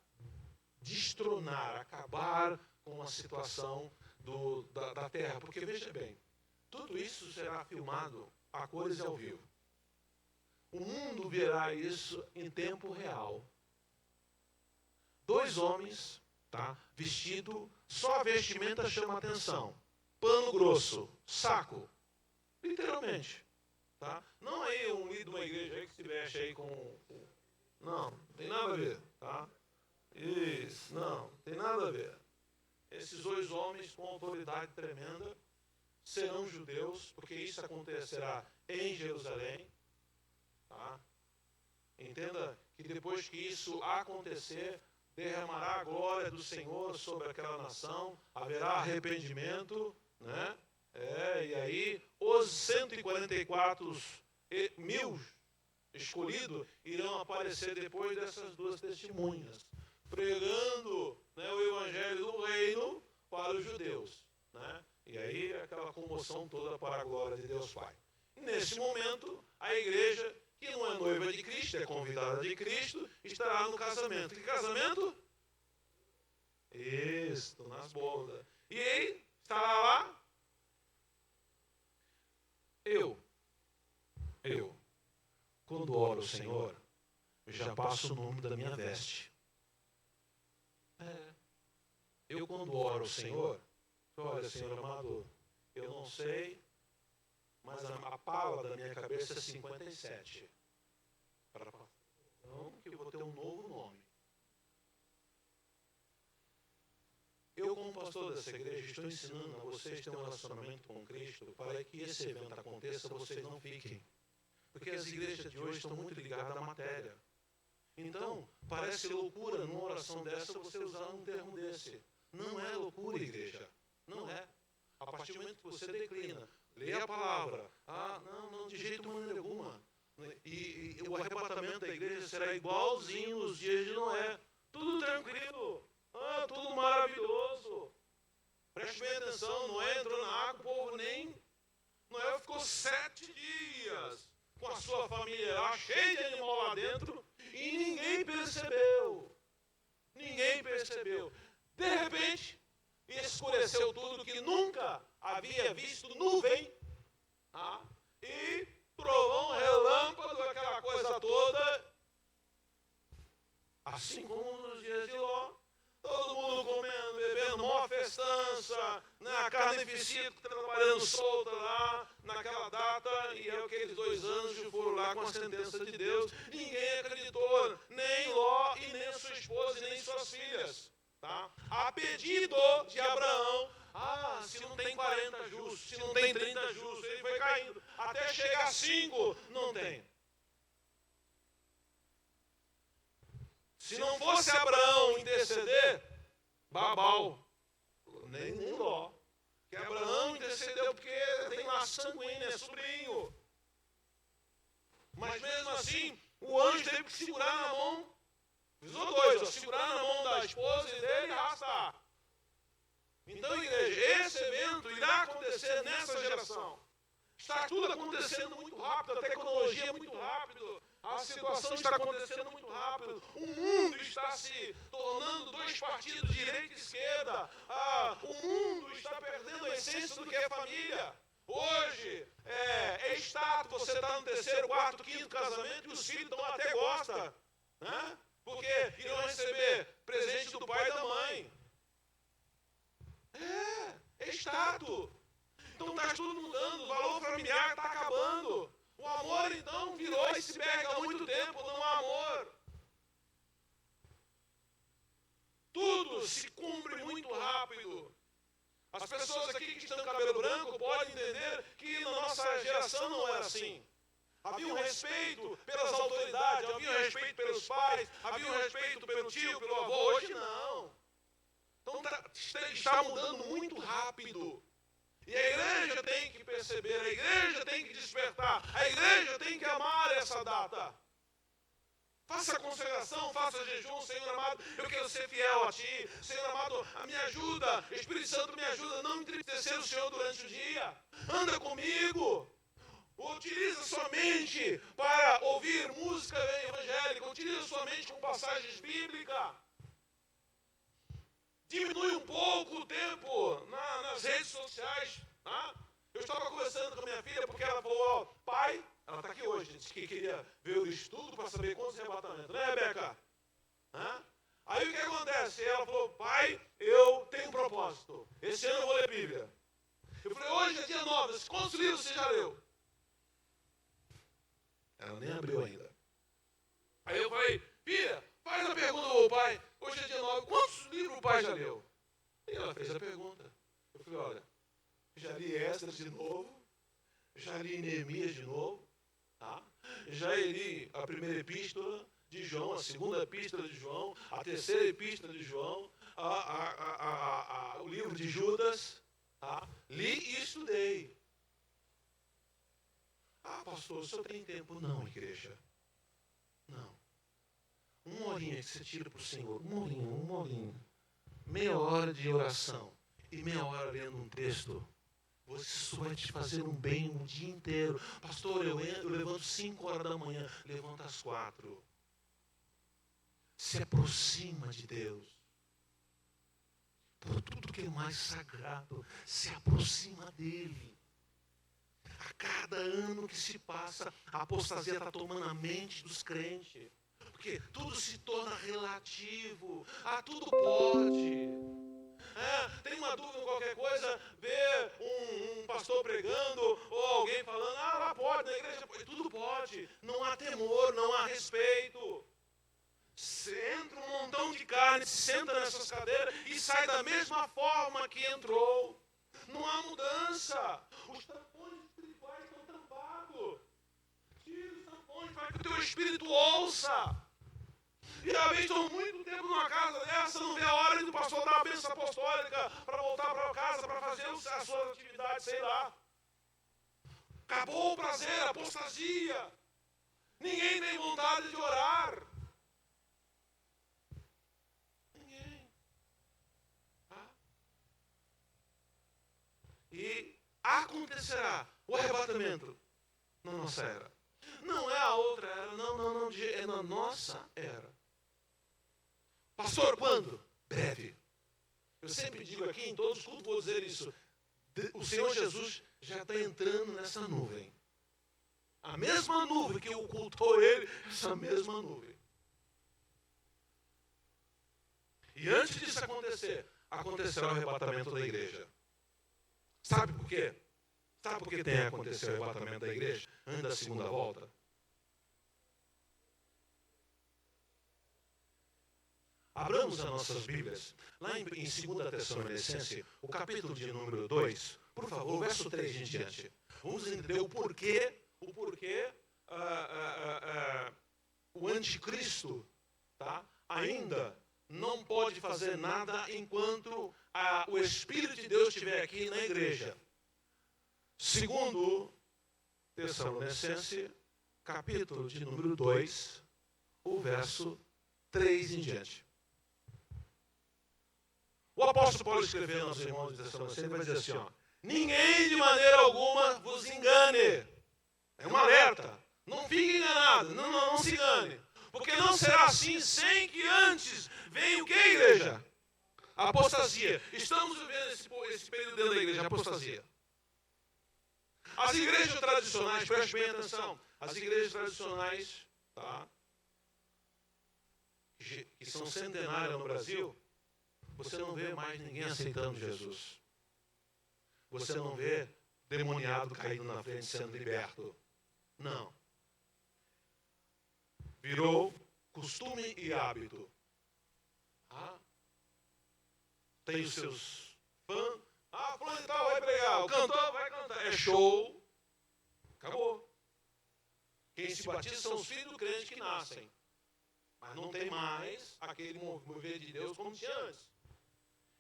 destronar, acabar com a situação da terra. Porque, veja bem, tudo isso será filmado a cores e ao vivo. O mundo verá isso em tempo real. 2 homens, tá, vestido, só a vestimenta chama atenção. Pano grosso, saco, literalmente. Tá? Não aí um líder de uma igreja aí que se veste aí com... Não tem nada a ver. Tá? Isso, não tem nada a ver. Esses 2 homens com autoridade tremenda serão judeus, porque isso acontecerá em Jerusalém. Tá? Entenda que depois que isso acontecer, derramará a glória do Senhor sobre aquela nação, haverá arrependimento, né? E aí os 144 mil escolhidos irão aparecer depois dessas 2 testemunhas, pregando, né, o evangelho do reino para os judeus, né? E aí aquela comoção toda para a glória de Deus Pai. E nesse momento, a igreja, que não é noiva de Cristo, é convidada de Cristo, estará no casamento. Que casamento? Isso, nas bodas. E aí, estará lá ao Senhor, eu já passo o nome da minha veste. Eu quando oro ao Senhor, olha, Senhor amado, eu não sei, mas a pala da minha cabeça é 57. Então, que eu vou ter um novo nome. Eu, como pastor dessa igreja, estou ensinando a vocês a ter um relacionamento com Cristo para que esse evento aconteça, vocês não fiquem. Porque as igrejas de hoje estão muito ligadas à matéria. Então, parece loucura numa oração dessa você usar um termo desse. Não é loucura, igreja. Não é. A partir do momento que você declina, lê a palavra. Não, de jeito maneira alguma. E o arrebatamento da igreja será igualzinho nos dias de Noé. Tudo tranquilo. Tudo maravilhoso. Preste bem atenção, Noé entrou na água, o povo nem... Noé ficou 7 dias com a sua família lá, cheia de animal lá dentro, e ninguém percebeu. Ninguém percebeu. De repente, escureceu tudo que nunca havia visto nuvem, e trovão, relâmpago, aquela coisa toda. Assim como nos dias de Ló. Todo mundo comendo, bebendo, maior festança, na carnificina, trabalhando solta lá, naquela data, e aqueles 2 anjos foram lá com a sentença de Deus. Ninguém acreditou, nem Ló, e nem sua esposa, e nem suas filhas. Tá? A pedido de Abraão, se não tem 40 justos, se não tem 30 justos, ele foi caindo. Até chegar a 5, não tem. Se não fosse Abraão interceder, babau, nem Ló. Que Abraão intercedeu porque tem lá sanguíneo, é sobrinho. Mas mesmo assim, o anjo teve que segurar na mão, avisou 2, segurar na mão da esposa e dele e arrastar. Então, igreja, esse evento irá acontecer nessa geração. Está tudo acontecendo muito rápido, a tecnologia é muito rápido. A situação está acontecendo muito rápido. O mundo está se tornando 2 partidos, direita e esquerda. O mundo está perdendo a essência do que é família. Hoje é status, você está no 3º, 4º, 5º casamento e os filhos até gostam. Né? Porque irão receber presente do pai e da mãe. É status. Então está tudo mudando, o valor familiar está acabando. O amor, então, virou iceberg há muito tempo, não há amor. Tudo se cumpre muito rápido. As pessoas aqui que estão com cabelo branco podem entender que na nossa geração não era assim. Havia um respeito pelas autoridades, havia um respeito pelos pais, havia um respeito pelo tio, pelo avô. Hoje não. Então está mudando muito rápido. E a igreja tem que perceber, a igreja tem que despertar, a igreja tem que amar essa data. Faça a consagração, faça jejum, Senhor amado, eu quero ser fiel a Ti. Senhor amado, me ajuda, Espírito Santo me ajuda a não entristecer o Senhor durante o dia. Anda comigo. Utiliza sua mente para ouvir música evangélica, utiliza sua mente com passagens bíblicas. Diminui um pouco o tempo nas redes sociais. Tá? Eu estava conversando com a minha filha porque ela falou, pai, ela está aqui hoje, disse que queria ver o estudo para saber quantos arrebatamentos, né, Rebeca? Aí o que acontece? Ela falou, pai, eu tenho um propósito, esse ano eu vou ler Bíblia. Eu falei, hoje é dia 9, quantos livros você já leu? Ela nem abriu ainda. Aí eu falei, filha, faz a pergunta ao pai, hoje é dia 9, quantos livros o pai já leu? E ela fez a pergunta. Eu falei, olha, já li Esdras de novo, já li Neemias de novo, tá? Já li a 1ª epístola de João, a 2ª epístola de João, a 3ª epístola de João, o livro de Judas, tá? Li e estudei. Pastor, o senhor tem tempo? Não, igreja. Não. Uma horinha que você tira para o Senhor, uma horinha. Meia hora de oração e meia hora lendo um texto. Isso vai te fazer um bem o dia inteiro. Pastor, eu levanto 5 horas da manhã, levanta às 4. Se aproxima de Deus. Por tudo que é mais sagrado, se aproxima dele. A cada ano que se passa, a apostasia está tomando a mente dos crentes. Porque tudo se torna relativo. Tudo pode. Tem uma dúvida em qualquer coisa, vê um pastor pregando, ou alguém falando, lá pode, na igreja pode. Tudo pode. Não há temor, não há respeito. Entra um montão de carne, se senta nessas cadeiras e sai da mesma forma que entrou. Não há mudança. Os tampões espirituais estão tampados. Tira os tampões para que o teu espírito ouça. E às vezes estou muito tempo numa casa dessa, não vê a hora do pastor dar a bênção apostólica para voltar para casa, para fazer as suas atividades, sei lá. Acabou o prazer, a apostasia. Ninguém tem vontade de orar. Ninguém. E acontecerá o arrebatamento na nossa era. Não é a outra era, não, é na nossa era. Pastor, quando? Breve. Eu sempre digo aqui, em todos os cultos, vou dizer isso. O Senhor Jesus já está entrando nessa nuvem. A mesma nuvem que ocultou ele, essa mesma nuvem. E antes disso acontecer, acontecerá o arrebatamento da igreja. Sabe por quê? Sabe por que tem acontecido o arrebatamento da igreja antes da segunda volta? Abramos as nossas Bíblias, lá em 2 Tessalonicenses, o capítulo de número 2, por favor, o verso 3 em diante. Vamos entender o porquê o anticristo, tá, ainda não pode fazer nada enquanto o Espírito de Deus estiver aqui na igreja. Segundo Tessalonicenses, capítulo de número 2, o verso 3 em diante. O apóstolo Paulo escrevendo aos irmãos de Tessalonicenses, vai dizer assim, ninguém de maneira alguma vos engane. É um alerta. Não fique enganado, não se engane. Porque não será assim sem que antes venha o que, igreja? A apostasia. Estamos vivendo esse período dentro da igreja, a apostasia. As igrejas tradicionais, preste bem atenção, as igrejas tradicionais, tá, que são centenárias no Brasil, você não vê mais ninguém aceitando Jesus. Você não vê demoniado caindo na frente sendo liberto. Não. Virou costume e hábito. Tem os seus fãs. Fulano e tal vai pregar. O cantor vai cantar. É show. Acabou. Quem se batiza são os filhos do crente que nascem. Mas não tem mais aquele mover de Deus como tinha antes.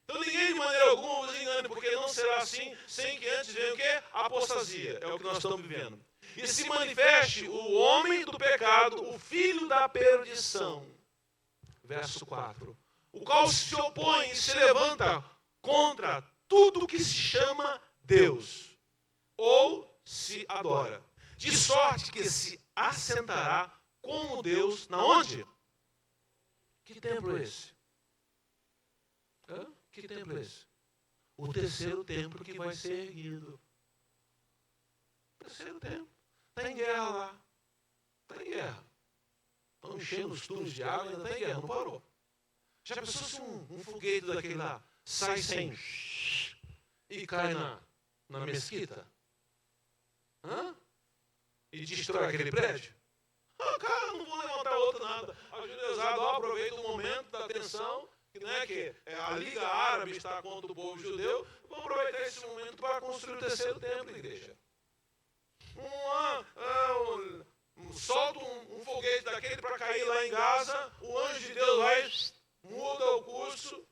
Então ninguém de maneira alguma vos engane, porque não será assim sem que antes venha o quê? A apostasia. É o que nós estamos vivendo. E se manifeste o homem do pecado, o filho da perdição. Verso 4. O qual se opõe e se levanta contra tudo que se chama Deus, ou se adora. De sorte que se assentará como Deus, na onde? Que templo é esse? Que templo é esse? O terceiro templo que vai ser erguido. Terceiro templo. Está em guerra lá. Está em guerra. Estão enchendo os túneis de água e ainda está em guerra. Não parou. Já pensou se um foguete daquele lá sai sem e cai na mesquita? E destrói aquele prédio? Cara, não vou levantar outro nada. A judeusada aproveita o momento da tensão, que a Liga Árabe está contra o povo judeu. Vamos aproveitar esse momento para construir o terceiro templo, igreja. Solta um foguete daquele para cair lá em Gaza, o anjo de Deus vai, muda o curso.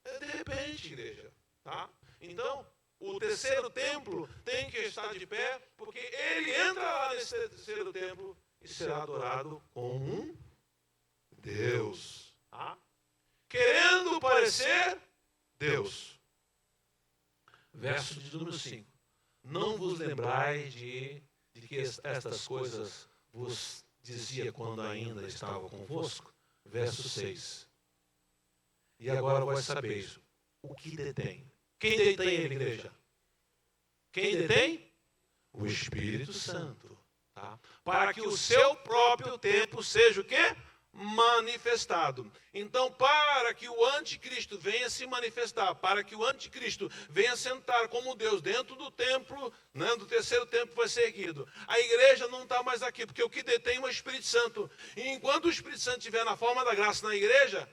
De repente, igreja. Tá? Então, o terceiro templo tem que estar de pé, porque ele entra lá nesse terceiro templo e será adorado como Deus. Tá? Querendo parecer Deus. Verso de número 5. Não vos lembrais de que estas coisas vos dizia quando ainda estava convosco? Verso 6. E agora vós sabeis o que detém. Quem detém ele, igreja? Quem detém? O Espírito Santo. Tá? Para que o seu próprio tempo seja o quê? Manifestado. Então, para que o anticristo venha se manifestar, para que o anticristo venha sentar como Deus dentro do templo, né, do terceiro templo vai ser erguido. A igreja não está mais aqui, porque o que detém é o Espírito Santo. E enquanto o Espírito Santo estiver na forma da graça na igreja,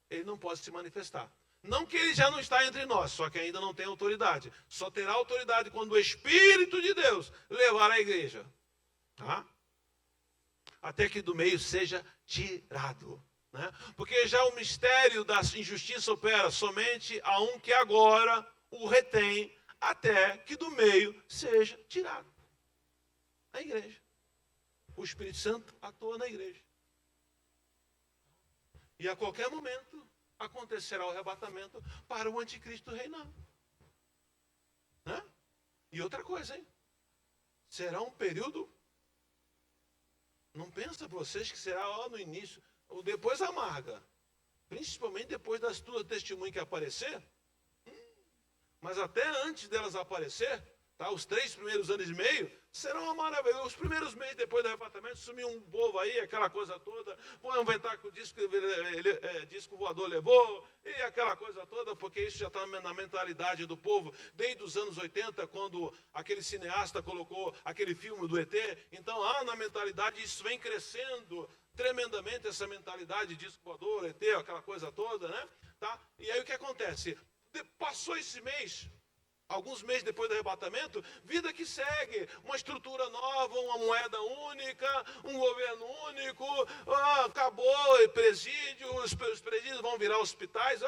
ele não pode se manifestar. Não que ele já não está entre nós, só que ainda não tem autoridade. Só terá autoridade quando o Espírito de Deus levar a igreja. Tá? Até que do meio seja tirado. Né? Porque já o mistério da injustiça opera somente a um que agora o retém, até que do meio seja tirado. A igreja. O Espírito Santo atua na igreja. E a qualquer momento acontecerá o arrebatamento para o anticristo reinar. Né? E outra coisa, hein? Será um período. Não pensa vocês que será no início, ou depois amarga. Principalmente depois das tuas testemunhas que aparecer. Mas até antes delas aparecer, tá, os 3 primeiros anos e meio, serão uma maravilha. Os primeiros meses depois do arrebatamento, sumiu um povo aí, aquela coisa toda. Vão inventar que o disco voador levou, e aquela coisa toda, porque isso já está na mentalidade do povo, desde os anos 80, quando aquele cineasta colocou aquele filme do ET. Então, na mentalidade, isso vem crescendo tremendamente, essa mentalidade de disco voador, ET, aquela coisa toda, né? Tá? E aí o que acontece? Passou esse mês, alguns meses depois do arrebatamento, vida que segue, uma estrutura nova, uma moeda única, um governo único, acabou presídios, os presídios vão virar hospitais,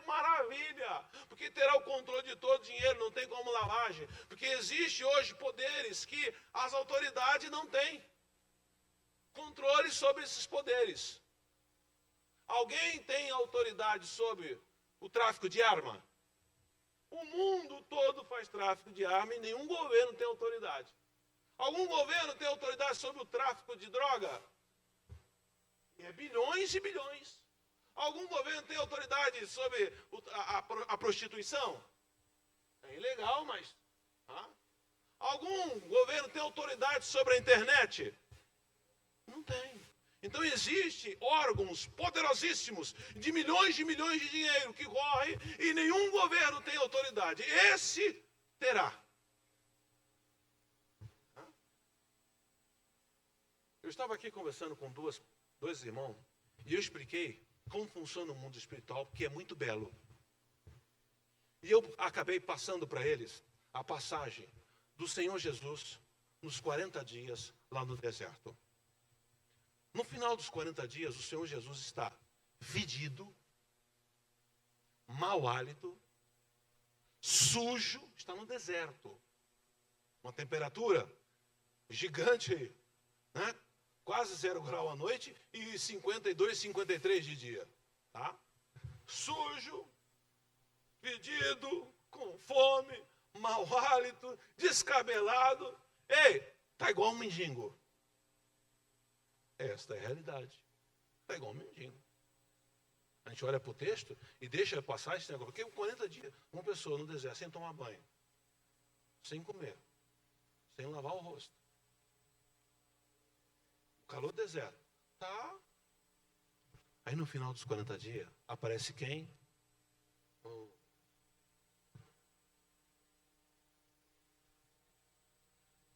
maravilha, porque terá o controle de todo o dinheiro, não tem como lavagem, porque existe hoje poderes que as autoridades não têm controle sobre esses poderes. Alguém tem autoridade sobre o tráfico de arma? O mundo todo faz tráfico de arma e nenhum governo tem autoridade. Algum governo tem autoridade sobre o tráfico de droga? É bilhões e bilhões. Algum governo tem autoridade sobre a prostituição? É ilegal, mas... Algum governo tem autoridade sobre a internet? Não tem. Então existem órgãos poderosíssimos de milhões de dinheiro que correm e nenhum governo tem autoridade. Esse terá. Eu estava aqui conversando com dois irmãos e eu expliquei como funciona o mundo espiritual, porque é muito belo. E eu acabei passando para eles a passagem do Senhor Jesus nos 40 dias lá no deserto. No final dos 40 dias, o Senhor Jesus está fedido, mau hálito, sujo, está no deserto. Uma temperatura gigante, né? Quase 0 grau à noite e 52, 53 de dia. Tá? Sujo, fedido, com fome, mau hálito, descabelado. Ei, tá igual um mendigo. Esta é a realidade. Está igual um mendigo. A gente olha para o texto e deixa passar esse negócio. Porque 40 dias, uma pessoa no deserto sem tomar banho, sem comer, sem lavar o rosto. O calor do deserto. Tá. Aí no final dos 40 dias, aparece quem?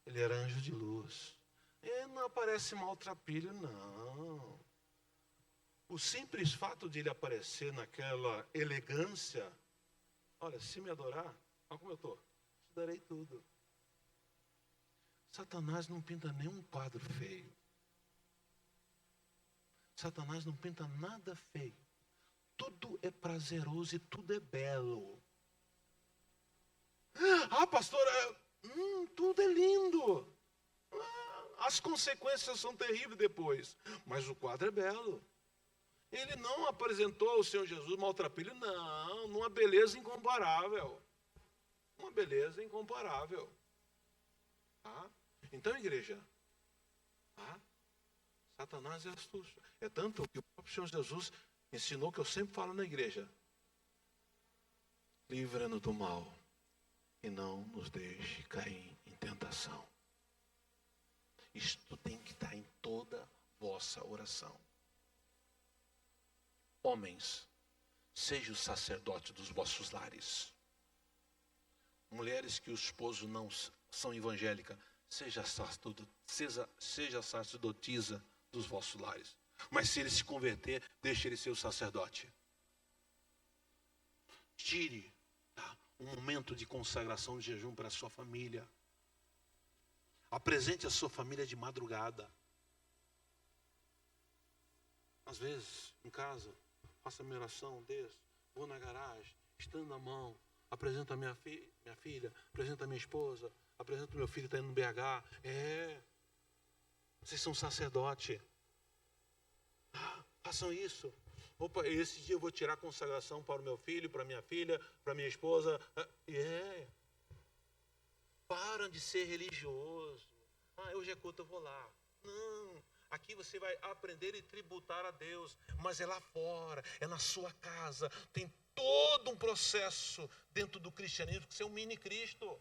Ele era anjo de luz. Ele não aparece maltrapilho, não. O simples fato de ele aparecer naquela elegância, olha, se me adorar, olha como eu estou, te darei tudo. Satanás não pinta nenhum quadro feio. Satanás não pinta nada feio. Tudo é prazeroso e tudo é belo. Pastora, tudo é lindo. As consequências são terríveis depois. Mas o quadro é belo. Ele não apresentou o Senhor Jesus maltrapilho, não. Numa beleza incomparável. Uma beleza incomparável. Tá? Então, igreja, Satanás é astuto. É tanto que o próprio Senhor Jesus ensinou, que eu sempre falo na igreja: livra-nos do mal. e não nos deixe cair em tentação. Isto tem que estar em toda vossa oração. Homens, seja o sacerdote dos vossos lares. Mulheres que o esposo não são evangélicas, seja sacerdotisa dos vossos lares. Mas se ele se converter, deixe ele ser o sacerdote. Tire um momento de consagração de jejum para a sua família. Apresente a sua família de madrugada. Às vezes, em casa, faço a minha oração, desço, vou na garagem, estendo a mão, apresento a minha filha, apresento a minha esposa, apresento o meu filho que está indo no BH. Vocês são sacerdote. Façam isso. Opa, esse dia eu vou tirar a consagração para o meu filho, para a minha filha, para a minha esposa. Param de ser religioso. Hoje é culto, eu vou lá. Não. Aqui você vai aprender e tributar a Deus. Mas é lá fora, é na sua casa. Tem todo um processo dentro do cristianismo que é um mini Cristo.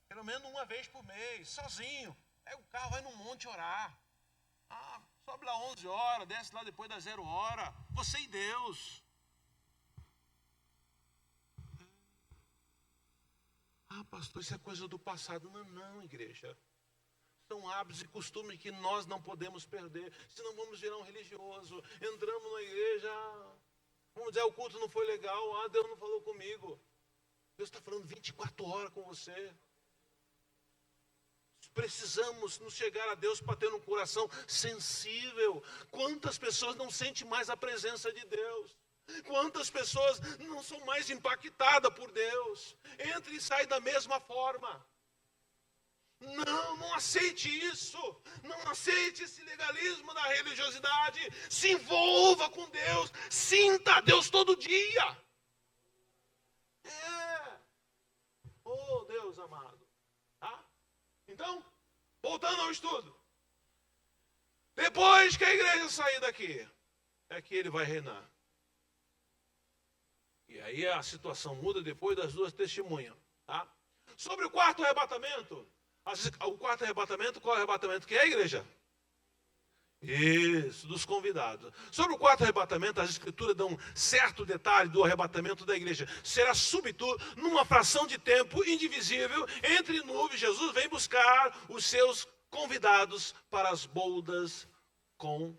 Pelo menos uma vez por mês, sozinho. Pega o carro, vai no monte orar. Sobe lá 11 horas, desce lá depois das 0 hora. Você e Deus. Pastor, isso é coisa do passado. Não, igreja. São hábitos e costumes que nós não podemos perder. Senão vamos virar um religioso. Entramos na igreja, vamos dizer, o culto não foi legal. Deus não falou comigo. Deus está falando 24 horas com você. Precisamos nos chegar a Deus para ter um coração sensível. Quantas pessoas não sentem mais a presença de Deus? Quantas pessoas não são mais impactadas por Deus? Entra e sai da mesma forma. Não aceite isso. Não aceite esse legalismo da religiosidade. Se envolva com Deus. Sinta Deus todo dia. Oh, Deus amado. Então, voltando ao estudo. Depois que a igreja sair daqui, é que ele vai reinar. E aí a situação muda depois das duas testemunhas. Sobre o quarto arrebatamento. O quarto arrebatamento, qual é o arrebatamento que é a igreja? Isso, dos convidados. Sobre o quarto arrebatamento, as escrituras dão um certo detalhe do arrebatamento da igreja. Será súbito, numa fração de tempo indivisível, entre nuvens. Jesus vem buscar os seus convidados para as bodas, como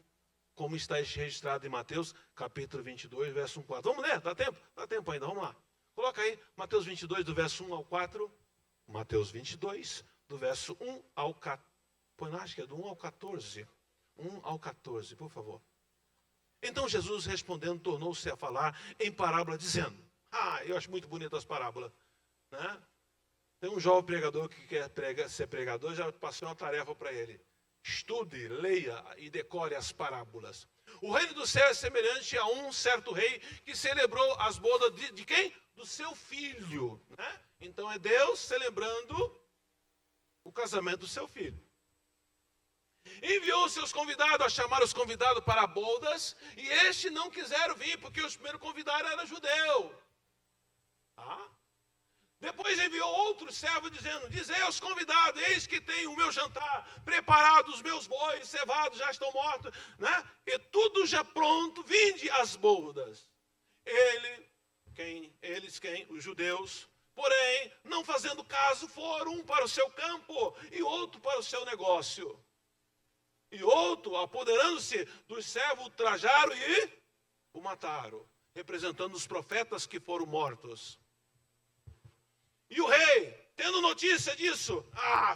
está registrado em Mateus, capítulo 22, verso 1 ao 4. Vamos ler? Dá tempo? Dá tempo ainda, vamos lá. Coloca aí, Mateus 22, do verso 1 ao 4. Mateus 22, do verso 1 ao 14. Acho que é do 1 ao 14. 1 ao 14, por favor. Então Jesus respondendo, tornou-se a falar em parábola, dizendo, eu acho muito bonito as parábolas, né? Tem um jovem pregador que quer ser pregador, já passei uma tarefa para ele. Estude, leia e decore as parábolas. O reino do céu é semelhante a um certo rei que celebrou as bodas de quem? Do seu filho, né? Então é Deus celebrando o casamento do seu filho. Enviou seus convidados a chamar os convidados para bodas, e estes não quiseram vir, porque os primeiros convidados eram judeus. Depois enviou outro servo dizendo, dizei aos convidados, eis que tenho o meu jantar preparado, os meus bois cevados já estão mortos, né? E tudo já pronto, vinde às bodas. Os judeus, porém, não fazendo caso, foram um para o seu campo e outro para o seu negócio. E outro, apoderando-se dos servos, o trajaram e o mataram, representando os profetas que foram mortos. E o rei, tendo notícia disso,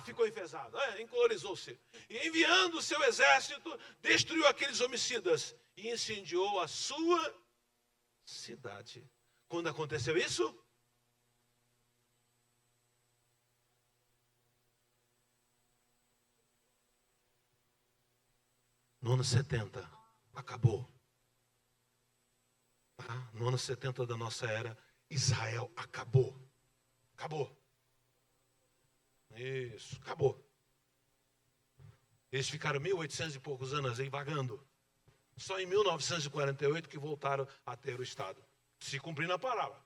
ficou enfesado, encolorizou-se. E enviando o seu exército, destruiu aqueles homicidas e incendiou a sua cidade. Quando aconteceu isso? No ano 70, acabou. No ano 70 da nossa era, Israel acabou. Acabou. Isso, acabou. Eles ficaram 1800 e poucos anos aí vagando. Só em 1948 que voltaram a ter o Estado. Se cumprindo a palavra.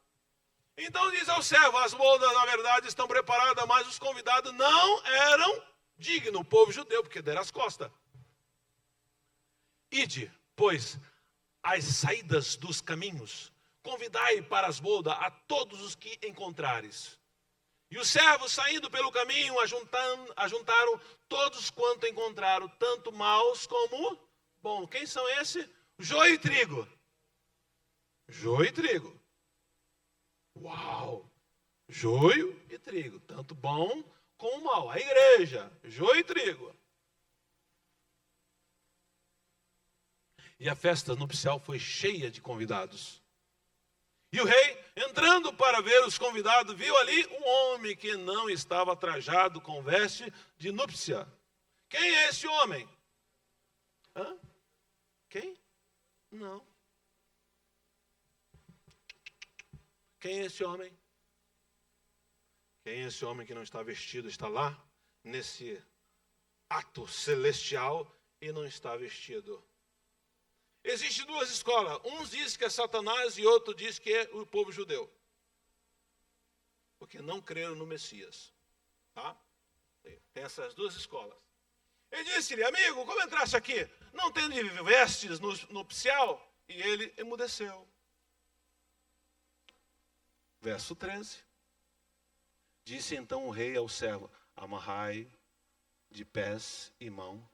Então diz ao servo, as bodas na verdade estão preparadas, mas os convidados não eram dignos, o povo judeu, porque deram as costas. Ide, pois, às saídas dos caminhos, convidai para as bodas a todos os que encontrares. E os servos, saindo pelo caminho, ajuntaram todos quanto encontraram, tanto maus como bons. Quem são esses? Joio e trigo. Joio e trigo. Uau! Joio e trigo, tanto bom como mal. A igreja, joio e trigo. E a festa nupcial foi cheia de convidados. E o rei, entrando para ver os convidados, viu ali um homem que não estava trajado com veste de núpcia. Quem é esse homem? Hã? Quem? Não. Quem é esse homem? Quem é esse homem que não está vestido, está lá nesse ato celestial e não está vestido? Existem duas escolas. Uns dizem que é Satanás e outro diz que é o povo judeu. Porque não creram no Messias. Tá? Tem essas duas escolas. Ele disse-lhe, amigo, como entraste aqui? Não tem vestes nupcial? E ele emudeceu. Verso 13. Disse então o rei ao servo, amarrai de pés e mão,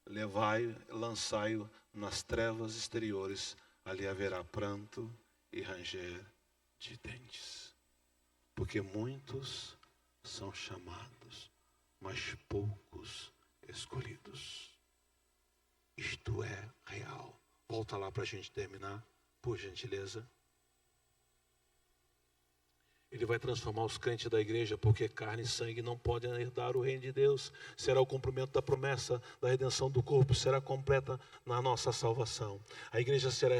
levai, lançai-o nas trevas exteriores, ali haverá pranto e ranger de dentes. Porque muitos são chamados, mas poucos escolhidos. Isto é real. Volta lá para a gente terminar, por gentileza. Ele vai transformar os crentes da igreja, porque carne e sangue não podem herdar o reino de Deus. Será o cumprimento da promessa da redenção do corpo, será completa na nossa salvação. A igreja será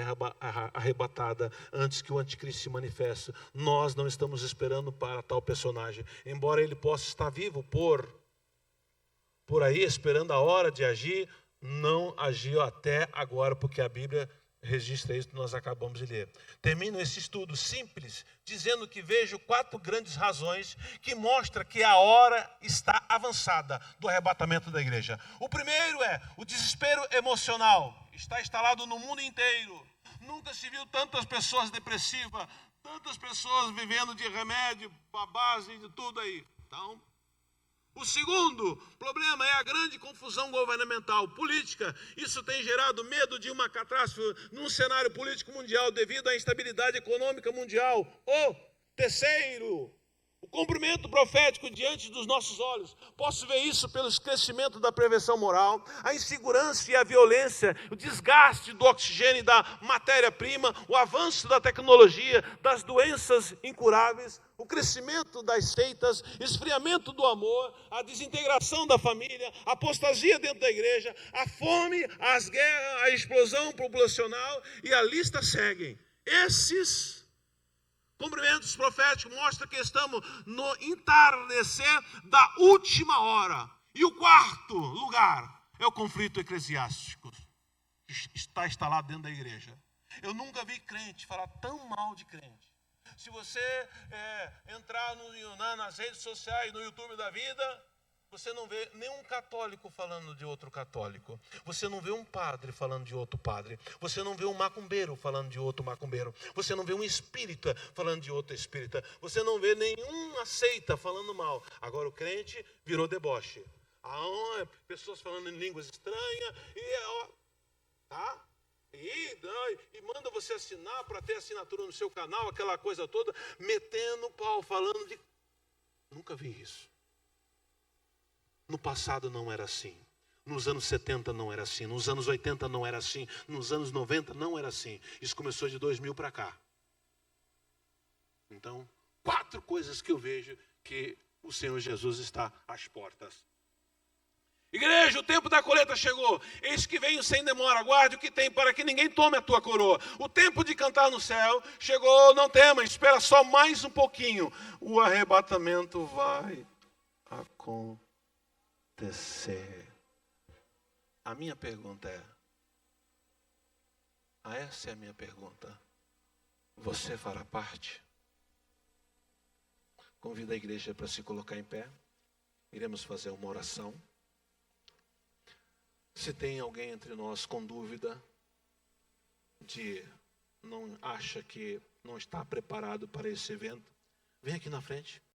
arrebatada antes que o anticristo se manifeste. Nós não estamos esperando para tal personagem, embora ele possa estar vivo por aí, esperando a hora de agir, não agiu até agora, porque a Bíblia registra isso que nós acabamos de ler. Termino esse estudo simples dizendo que vejo 4 grandes razões que mostram que a hora está avançada do arrebatamento da igreja. O primeiro é o desespero emocional. Está instalado no mundo inteiro. Nunca se viu tantas pessoas depressivas, tantas pessoas vivendo de remédio, à base de tudo aí. Então, o segundo problema é a grande confusão governamental, política. Isso tem gerado medo de uma catástrofe num cenário político mundial devido à instabilidade econômica mundial. O terceiro, o cumprimento profético diante dos nossos olhos. Posso ver isso pelo crescimento da prevenção moral, a insegurança e a violência, o desgaste do oxigênio e da matéria-prima, o avanço da tecnologia, das doenças incuráveis, o crescimento das seitas, esfriamento do amor, a desintegração da família, a apostasia dentro da igreja, a fome, as guerras, a explosão populacional e a lista seguem. Esses cumprimentos proféticos mostram que estamos no entardecer da última hora. E o quarto lugar é o conflito eclesiástico que está instalado dentro da igreja. Eu nunca vi crente falar tão mal de crente. Se você entrar nas redes sociais, no YouTube da vida, você não vê nenhum católico falando de outro católico. Você não vê um padre falando de outro padre. Você não vê um macumbeiro falando de outro macumbeiro. Você não vê um espírita falando de outro espírita. Você não vê nenhuma seita falando mal. Agora o crente virou deboche. Pessoas falando em línguas estranhas. Tá? E manda você assinar para ter assinatura no seu canal, aquela coisa toda, metendo pau, falando de... Nunca vi isso. No passado não era assim. Nos anos 70 não era assim. Nos anos 80 não era assim. Nos anos 90 não era assim. Isso começou de 2000 para cá. Então, 4 coisas que eu vejo que o Senhor Jesus está às portas. Igreja, o tempo da colheita chegou. Eis que venho sem demora. Guarde o que tem para que ninguém tome a tua coroa. O tempo de cantar no céu chegou. Não tema, espera só mais um pouquinho. O arrebatamento vai acontecer. A minha pergunta é... essa é a minha pergunta. você fará parte. Convido a igreja para se colocar em pé. Iremos fazer uma oração. Se tem alguém entre nós com dúvida não acha que não está preparado para esse evento, vem aqui na frente.